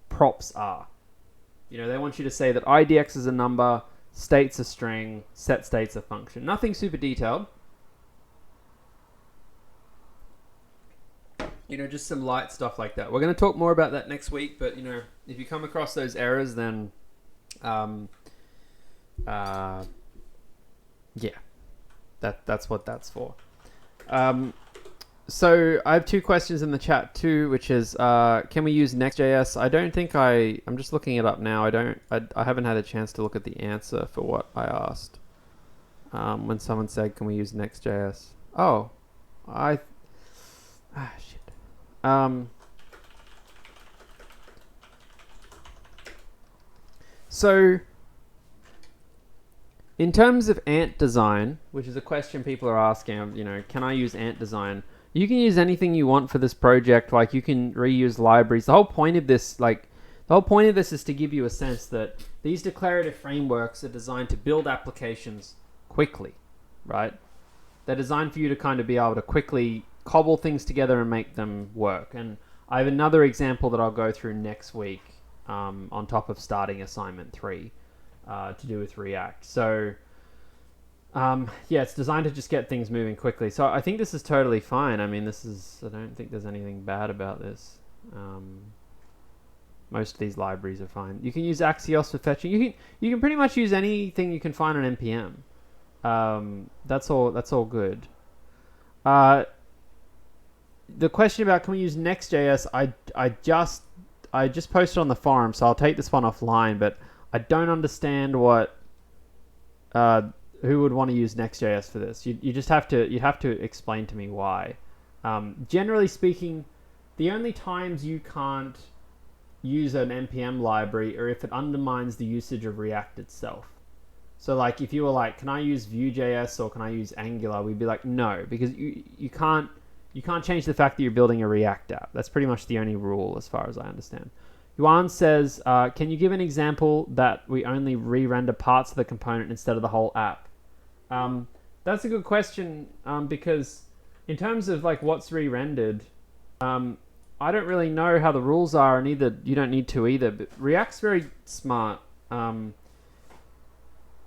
props are. You know, they want you to say that IDX is a number, state's a string, set state's a function. Nothing super detailed. You know, just some light stuff like that. We're going to talk more about that next week, but, you know, if you come across those errors, then yeah, that's what that's for. So I have 2 questions in the chat too, which is, can we use Next.js? I don't think I'm just looking it up now. I haven't had a chance to look at the answer for what I asked. When someone said, can we use Next.js? Oh, shit. So in terms of ant design, which is a question people are asking, you know, can I use ant design? You can use anything you want for this project. Like, you can reuse libraries. The whole point of this is to give you a sense that these declarative frameworks are designed to build applications quickly, right? They're designed for you to kind of be able to quickly cobble things together and make them work. And I have another example that I'll go through next week, on top of starting assignment 3, to do with React. So yeah, it's designed to just get things moving quickly. So I think this is totally fine. I mean, I don't think there's anything bad about this. Most of these libraries are fine. You can use Axios for fetching. You can pretty much use anything you can find on NPM. That's all good. The question about can we use Next.js, I just posted on the forum, so I'll take this one offline, but I don't understand who would want to use Next.js for this. You'd have to explain to me why. Generally speaking, the only times you can't use an NPM library are if it undermines the usage of React itself. So like if you were like, can I use Vue.js or can I use Angular? We'd be like, no, because you can't change the fact that you're building a React app. That's pretty much the only rule as far as I understand. Yuan says, can you give an example that we only re-render parts of the component instead of the whole app? That's a good question, because in terms of like what's re-rendered, I don't really know how the rules are, and you don't need to either. But React's very smart.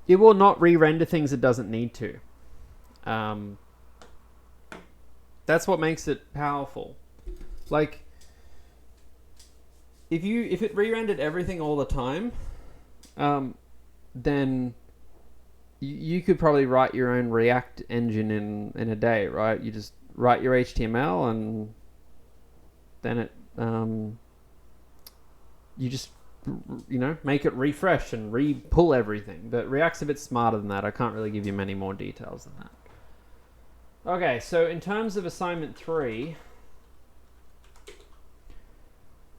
It will not re-render things it doesn't need to. That's what makes it powerful. Like, if it re-rendered everything all the time, then you could probably write your own React engine in a day, right? You just write your HTML and then it you just make it refresh and re-pull everything. But React's a bit smarter than that. I can't really give you many more details than that. Okay, so in terms of assignment 3,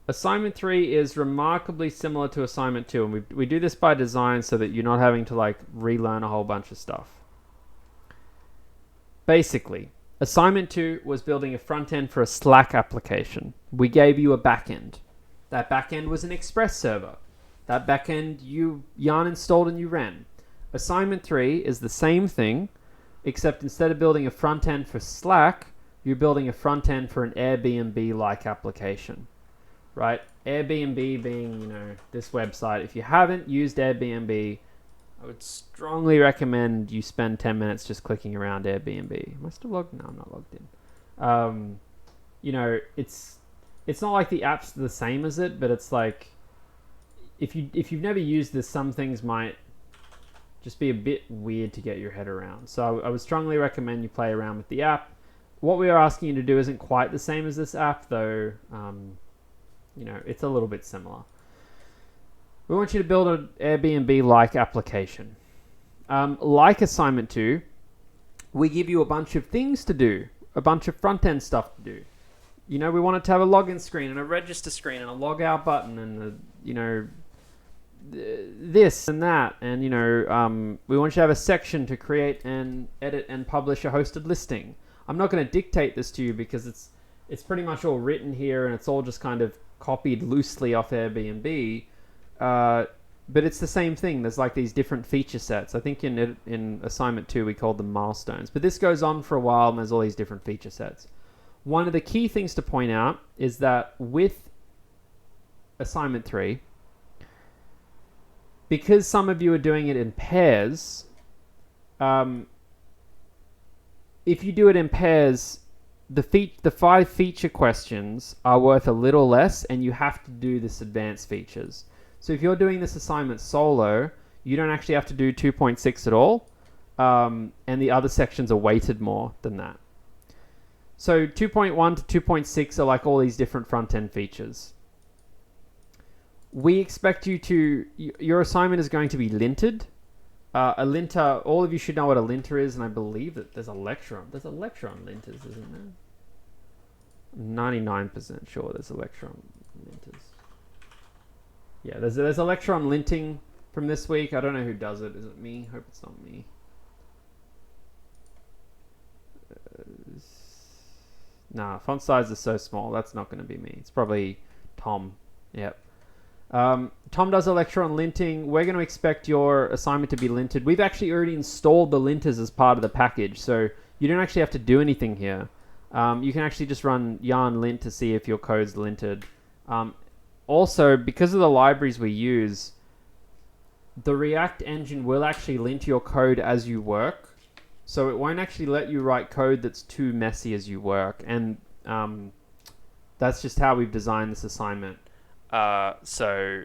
assignment 3 is remarkably similar to assignment 2, and we do this by design so that you're not having to like relearn a whole bunch of stuff. Basically, assignment 2 was building a front end for a Slack application. We gave you a back end. That back end was an Express server. That back end Yarn installed and you ran. Assignment 3 is the same thing, except instead of building a front end for Slack, you're building a front end for an Airbnb-like application, right? Airbnb being, this website. If you haven't used Airbnb, I would strongly recommend you spend 10 minutes just clicking around Airbnb. Am I still logged? No, I'm not logged in. It's not like the app's the same as it, but it's like if you've never used this, some things might just be a bit weird to get your head around. So I would strongly recommend you play around with the app. What we are asking you to do isn't quite the same as this app, though. It's a little bit similar. We want you to build an Airbnb-like application. Like assignment 2, we give you a bunch of things to do, a bunch of front-end stuff to do. We want it to have a login screen and a register screen and a log out button and this and that, and we want you to have a section to create and edit and publish a hosted listing. I'm not going to dictate this to you because it's pretty much all written here and it's all just kind of copied loosely off Airbnb, but it's the same thing. There's like these different feature sets. I think in assignment 2 we called them milestones, but this goes on for a while and there's all these different feature sets. One of the key things to point out is that with assignment 3, because some of you are doing it in pairs, if you do it in pairs, the 5 feature questions are worth a little less and you have to do this advanced features. So if you're doing this assignment solo, you don't actually have to do 2.6 at all, and the other sections are weighted more than that. So 2.1 to 2.6 are like all these different front-end features. We expect your assignment is going to be linted. A linter, all of you should know what a linter is, and I believe that there's a lecture on linters, isn't there? I'm 99% sure there's a lecture on linters. Yeah, there's a lecture on linting from this week. I don't know who does it. Is it me? Hope it's not me. Nah, font size is so small. That's not going to be me. It's probably Tom. Yep. Tom does a lecture on linting. We're going to expect your assignment to be linted. We've actually already installed the linters as part of the package, so you don't actually have to do anything here. You can actually just run yarn lint to see if your code's linted. Also, because of the libraries we use, the React engine will actually lint your code as you work. So it won't actually let you write code that's too messy as you work. And that's just how we've designed this assignment. So,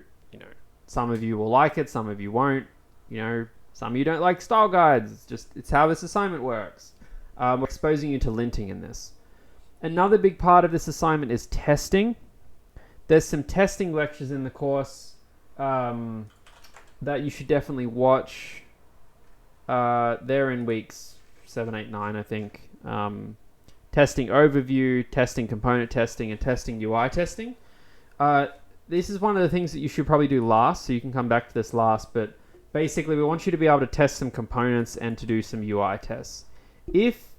some of you will like it, some of you won't. Some of you don't like style guides. It's how this assignment works. We're exposing you to linting in this. Another big part of this assignment is testing. There's some testing lectures in the course that you should definitely watch. They're in weeks 7, 8, 9, I think. Testing overview, testing component testing, and testing UI testing. This is one of the things that you should probably do last, so you can come back to this last, but basically we want you to be able to test some components and to do some UI tests. If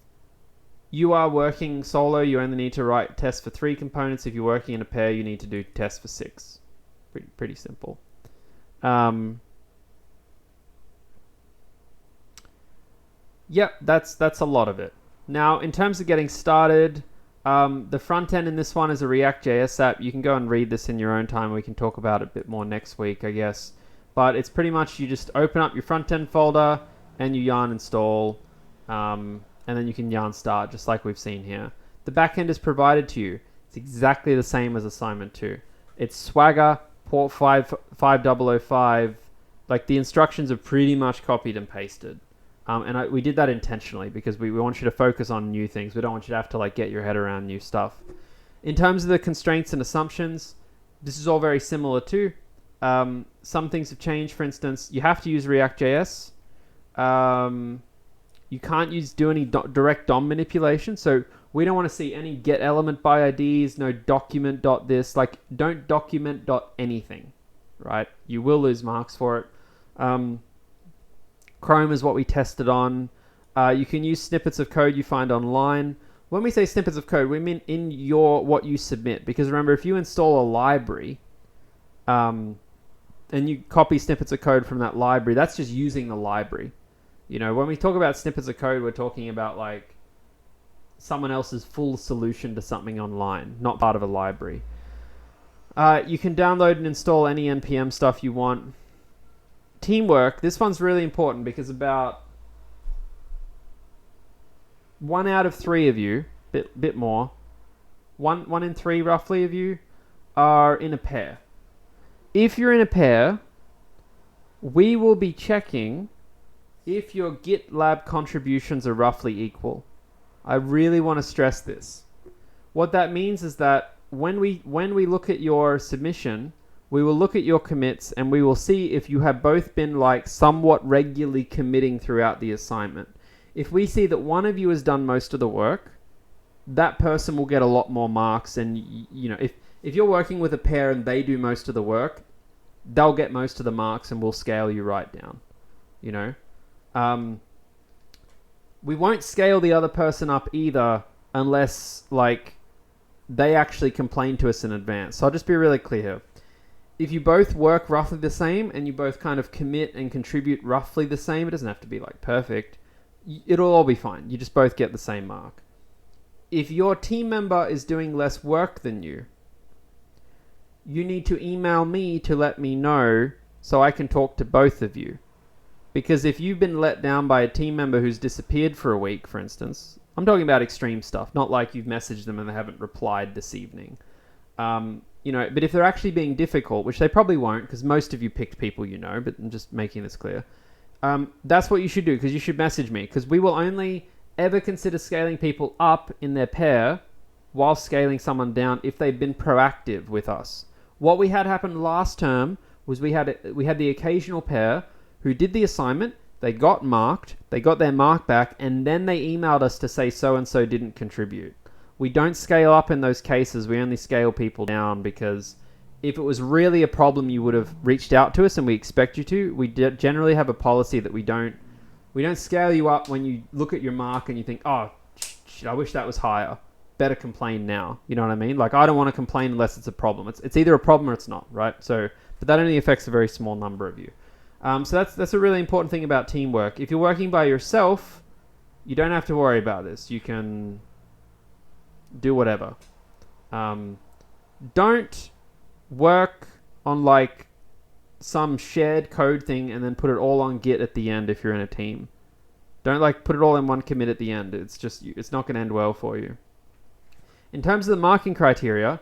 you are working solo, you only need to write tests for 3 components. If you're working in a pair, you need to do tests for 6. Pretty simple. Yep, that's a lot of it. Now, in terms of getting started, the front end in this one is a ReactJS app. You can go and read this in your own time. We can talk about it a bit more next week, I guess. But it's pretty much you just open up your front end folder and you yarn install, and then you can yarn start, just like we've seen here. The back end is provided to you. It's exactly the same as assignment 2. It's Swagger, port 5005. Like, the instructions are pretty much copied and pasted. We did that intentionally because we want you to focus on new things. We don't want you to have to get your head around new stuff. In terms of the constraints and assumptions, this is all very similar too. Some things have changed. For instance, you have to use ReactJS. You can't do any direct DOM manipulation. So we don't want to see any get element by IDs, no document dot this. Don't document dot anything, right? You will lose marks for it. Chrome is what we tested on. You can use snippets of code you find online. When we say snippets of code, we mean in what you submit. Because remember, if you install a library, and you copy snippets of code from that library, that's just using the library. You know, when we talk about snippets of code, we're talking about like someone else's full solution to something online, not part of a library. You can download and install any NPM stuff you want. Teamwork, this one's really important because about 1 out of 3 of you, bit more, one in 3 roughly of you are in a pair. If you're in a pair, we will be checking if your GitLab contributions are roughly equal. I really want to stress this. What that means is that when we look at your submission, we will look at your commits and we will see if you have both been like somewhat regularly committing throughout the assignment. If we see that one of you has done most of the work, that person will get a lot more marks. And you know, if you're working with a pair and they do most of the work, they'll get most of the marks and we'll scale you right down. You know, we won't scale the other person up either unless like they actually complain to us in advance. So I'll just be really clear here. If you both work roughly the same and you both kind of commit and contribute roughly the same, it doesn't have to be like perfect. It'll all be fine. You just both get the same mark. If your team member is doing less work than you, you need to email me to let me know so I can talk to both of you. Because if you've been let down by a team member who's disappeared for a week, for instance, I'm talking about extreme stuff, not like you've messaged them and they haven't replied this evening. You know, but if they're actually being difficult, which they probably won't, because most of you picked people you know, but I'm just making this clear. That's what you should do, because you should message me, because we will only ever consider scaling people up in their pair while scaling someone down if they've been proactive with us. What we had happen last term was we had the occasional pair who did the assignment, they got marked, they got their mark back, and then they emailed us to say so-and-so didn't contribute. We don't scale up in those cases, we only scale people down, because if it was really a problem you would have reached out to us, and we expect you to. We generally have a policy that we don't scale you up when you look at your mark and you think, oh, shit, I wish that was higher. Better complain now. You know what I mean? Like, I don't want to complain unless it's a problem. It's either a problem or it's not, right? So, but that only affects a very small number of you. So that's a really important thing about teamwork. If you're working by yourself, you don't have to worry about this. You can do whatever. Don't work on like some shared code thing and then put it all on Git at the end if you're in a team. Don't like put it all in one commit at the end. It's not going to end well for you. In terms of the marking criteria,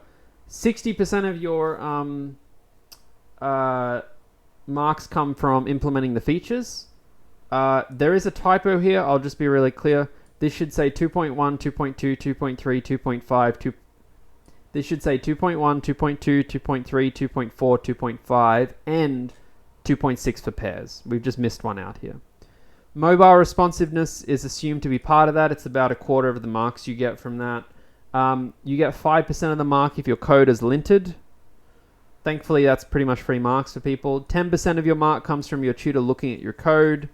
60% of your marks come from implementing the features. There is a typo here. I'll just be really clear. This should say 2.1, 2.2, 2.3, 2.5, This should say 2.1, 2.2, 2.3, 2.4, 2.5, and 2.6 for pairs. We've just missed one out here. Mobile responsiveness is assumed to be part of that. It's about 1/4 of the marks you get from that. You get 5% of the mark if your code is linted. Thankfully, that's pretty much free marks for people. 10% of your mark comes from your tutor looking at your code.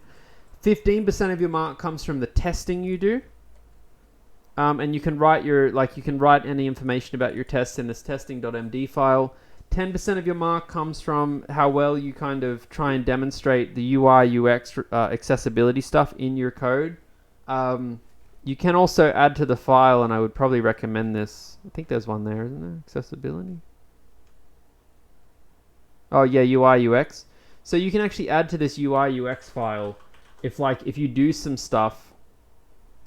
15% of your mark comes from the testing you do. And you can write any information about your tests in this testing.md file. 10% of your mark comes from how well you kind of try and demonstrate the UI UX accessibility stuff in your code. You can also add to the file, and I would probably recommend this. I think there's one there, isn't there? Accessibility. Oh yeah, UI UX. So you can actually add to this UI UX file if you do some stuff,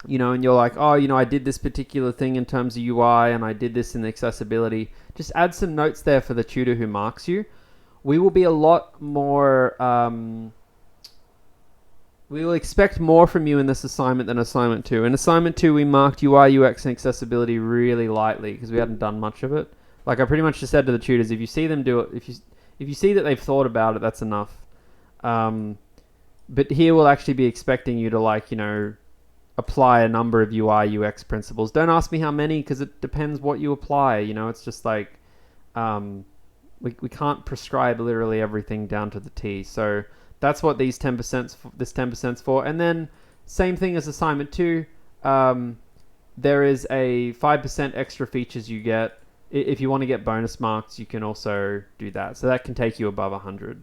you know, and you're like, oh, you know, I did this particular thing in terms of UI and I did this in accessibility. Just add some notes there for the tutor who marks you. We will be a lot more, we will expect more from you in this assignment than assignment 2. In assignment 2, we marked UI, UX, and accessibility really lightly because we hadn't done much of it. Like I pretty much just said to the tutors, if you see them do it, if you see that they've thought about it, that's enough. But here we'll actually be expecting you to, like, you know, apply a number of UI UX principles. Don't ask me how many, because it depends what you apply. You know, it's just like we can't prescribe literally everything down to the T. So that's what these 10%'s for. And then same thing as assignment 2. There is a 5% extra features you get. If you want to get bonus marks, you can also do that. So that can take you above 100.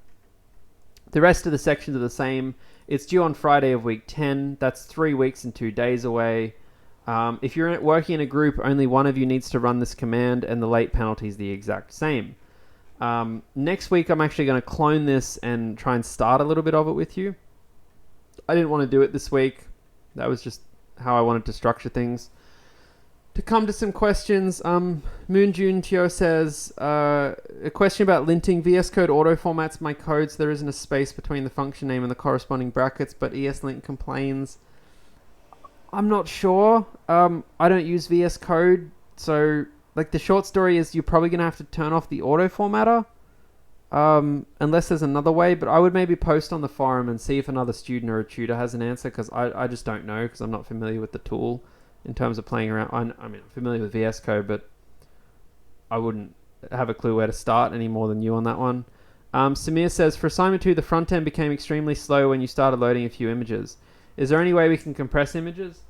The rest of the sections are the same. It's due on Friday of week 10. That's 3 weeks and 2 days away. If you're working in a group, only one of you needs to run this command, and the late penalty is the exact same. Next week, I'm actually going to clone this and try and start a little bit of it with you. I didn't want to do it this week. That was just how I wanted to structure things. To come to some questions, Moonjun Tio says, a question about linting. VS Code auto formats my code so there isn't a space between the function name and the corresponding brackets, but ESLint complains. I'm not sure. I don't use VS Code, so like the short story is you're probably going to have to turn off the auto formatter, unless there's another way, but I would maybe post on the forum and see if another student or a tutor has an answer, because I just don't know, because I'm not familiar with the tool. In terms of playing around, I mean, I'm familiar with VS Code, but I wouldn't have a clue where to start any more than you on that one. Samir says, for assignment 2, the front end became extremely slow when you started loading a few images. Is there any way we can compress images?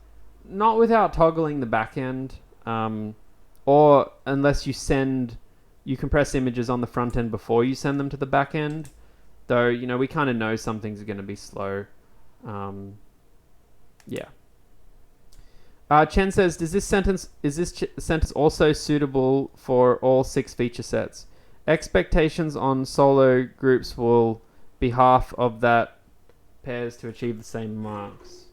Not without toggling the back end, or unless you compress images on the front end before you send them to the back end. Though, you know, we kind of know some things are going to be slow. Yeah. Chen says, is this sentence also suitable for all 6 feature sets? Expectations on solo groups will be half of that pairs to achieve the same marks.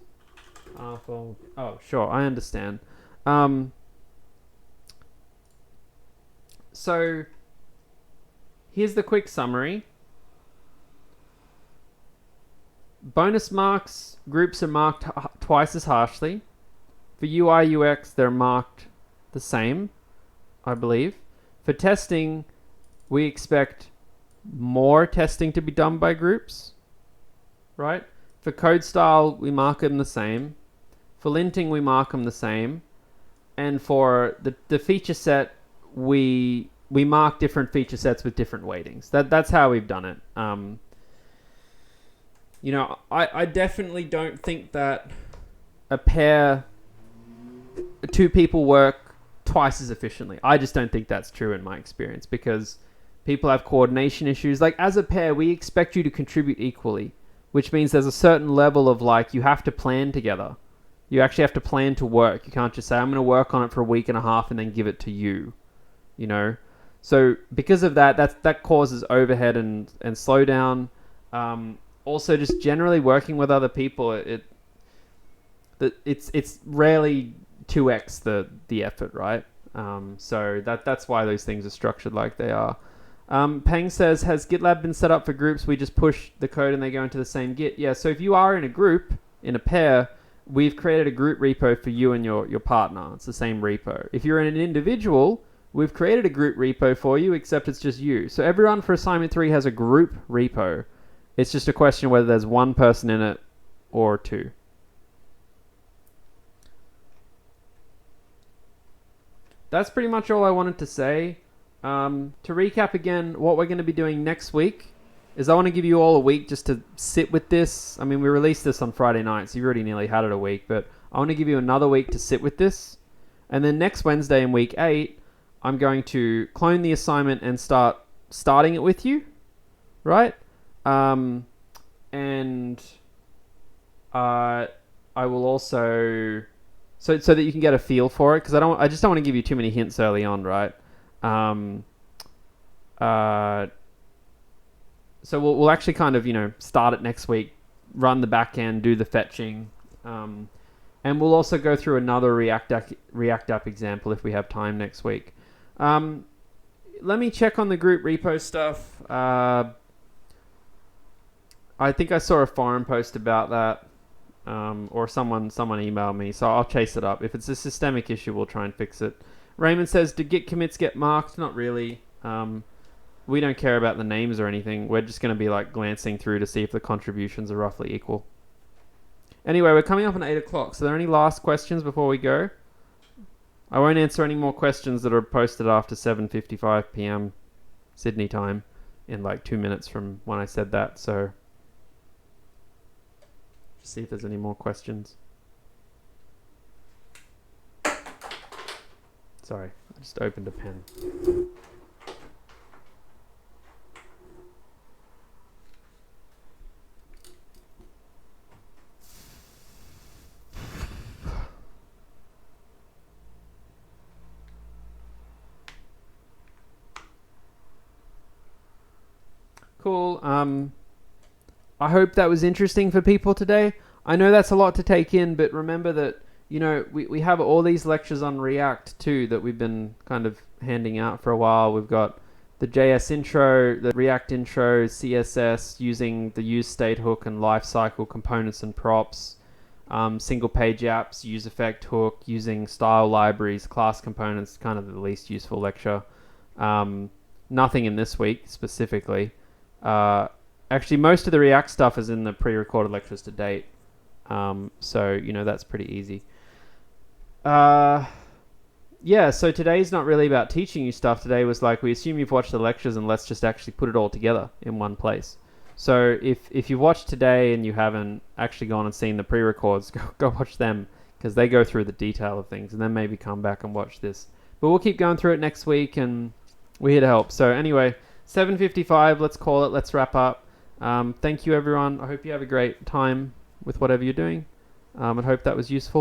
Oh, sure, I understand. So, here's the quick summary. Bonus marks, groups are marked twice as harshly. For UI UX, they're marked the same, I believe. For testing, we expect more testing to be done by groups, right? For code style, we mark them the same. For linting, we mark them the same. And for the feature set, we mark different feature sets with different weightings. That's how we've done it. You know, I definitely don't think that two people work twice as efficiently. I just don't think that's true in my experience, because people have coordination issues. Like, as a pair, we expect you to contribute equally, which means there's a certain level of, like, you have to plan together. You actually have to plan to work. You can't just say, I'm going to work on it for a week and a half and then give it to you, you know? So because of that causes overhead and slowdown. Also, just generally working with other people, it's rarely 2x the effort, right? So that's why those things are structured like they are. Peng says, has GitLab been set up for groups? We just push the code and they go into the same Git. Yeah, so if you are in a group, in a pair, we've created a group repo for you and your partner. It's the same repo. If you're in an individual, we've created a group repo for you, except it's just you. So everyone for assignment 3 has a group repo. It's just a question of whether there's one person in it or 2. That's pretty much all I wanted to say. To recap again, what we're going to be doing next week is I want to give you all a week just to sit with this. I mean, we released this on Friday night, so you already nearly had it a week, but I want to give you another week to sit with this. And then next Wednesday in week 8, I'm going to clone the assignment and starting it with you, right? And I will also... So that you can get a feel for it, because I just don't want to give you too many hints early on, right? So we'll actually kind of, you know, start it next week, run the back end, do the fetching, and we'll also go through another React App example if we have time next week. Let me check on the group repo stuff. I think I saw a forum post about that. Or someone emailed me, so I'll chase it up. If it's a systemic issue, we'll try and fix it. Raymond says, do Git commits get marked? Not really. We don't care about the names or anything. We're just going to be like glancing through to see if the contributions are roughly equal. Anyway, we're coming up on 8 o'clock. So are there any last questions before we go? I won't answer any more questions that are posted after 7:55 p.m. Sydney time in like 2 minutes from when I said that, so... see if there's any more questions. Sorry, I just opened a pen. Cool. I hope that was interesting for people today. I know that's a lot to take in, but remember that, you know, we have all these lectures on React too that we've been kind of handing out for a while. We've got the JS intro, the React intro, CSS, using the use state hook and lifecycle components and props, single page apps, use effect hook, using style libraries, class components, kind of the least useful lecture. Nothing in this week specifically. Actually, most of the React stuff is in the pre-recorded lectures to date. So, you know, that's pretty easy. Yeah, so today's not really about teaching you stuff. Today was like, we assume you've watched the lectures and let's just actually put it all together in one place. So if you watched today and you haven't actually gone and seen the pre-records, go watch them, because they go through the detail of things, and then maybe come back and watch this. But we'll keep going through it next week, and we're here to help. So anyway, 7:55, let's call it, let's wrap up. Thank you, everyone. I hope you have a great time with whatever you're doing. I hope that was useful.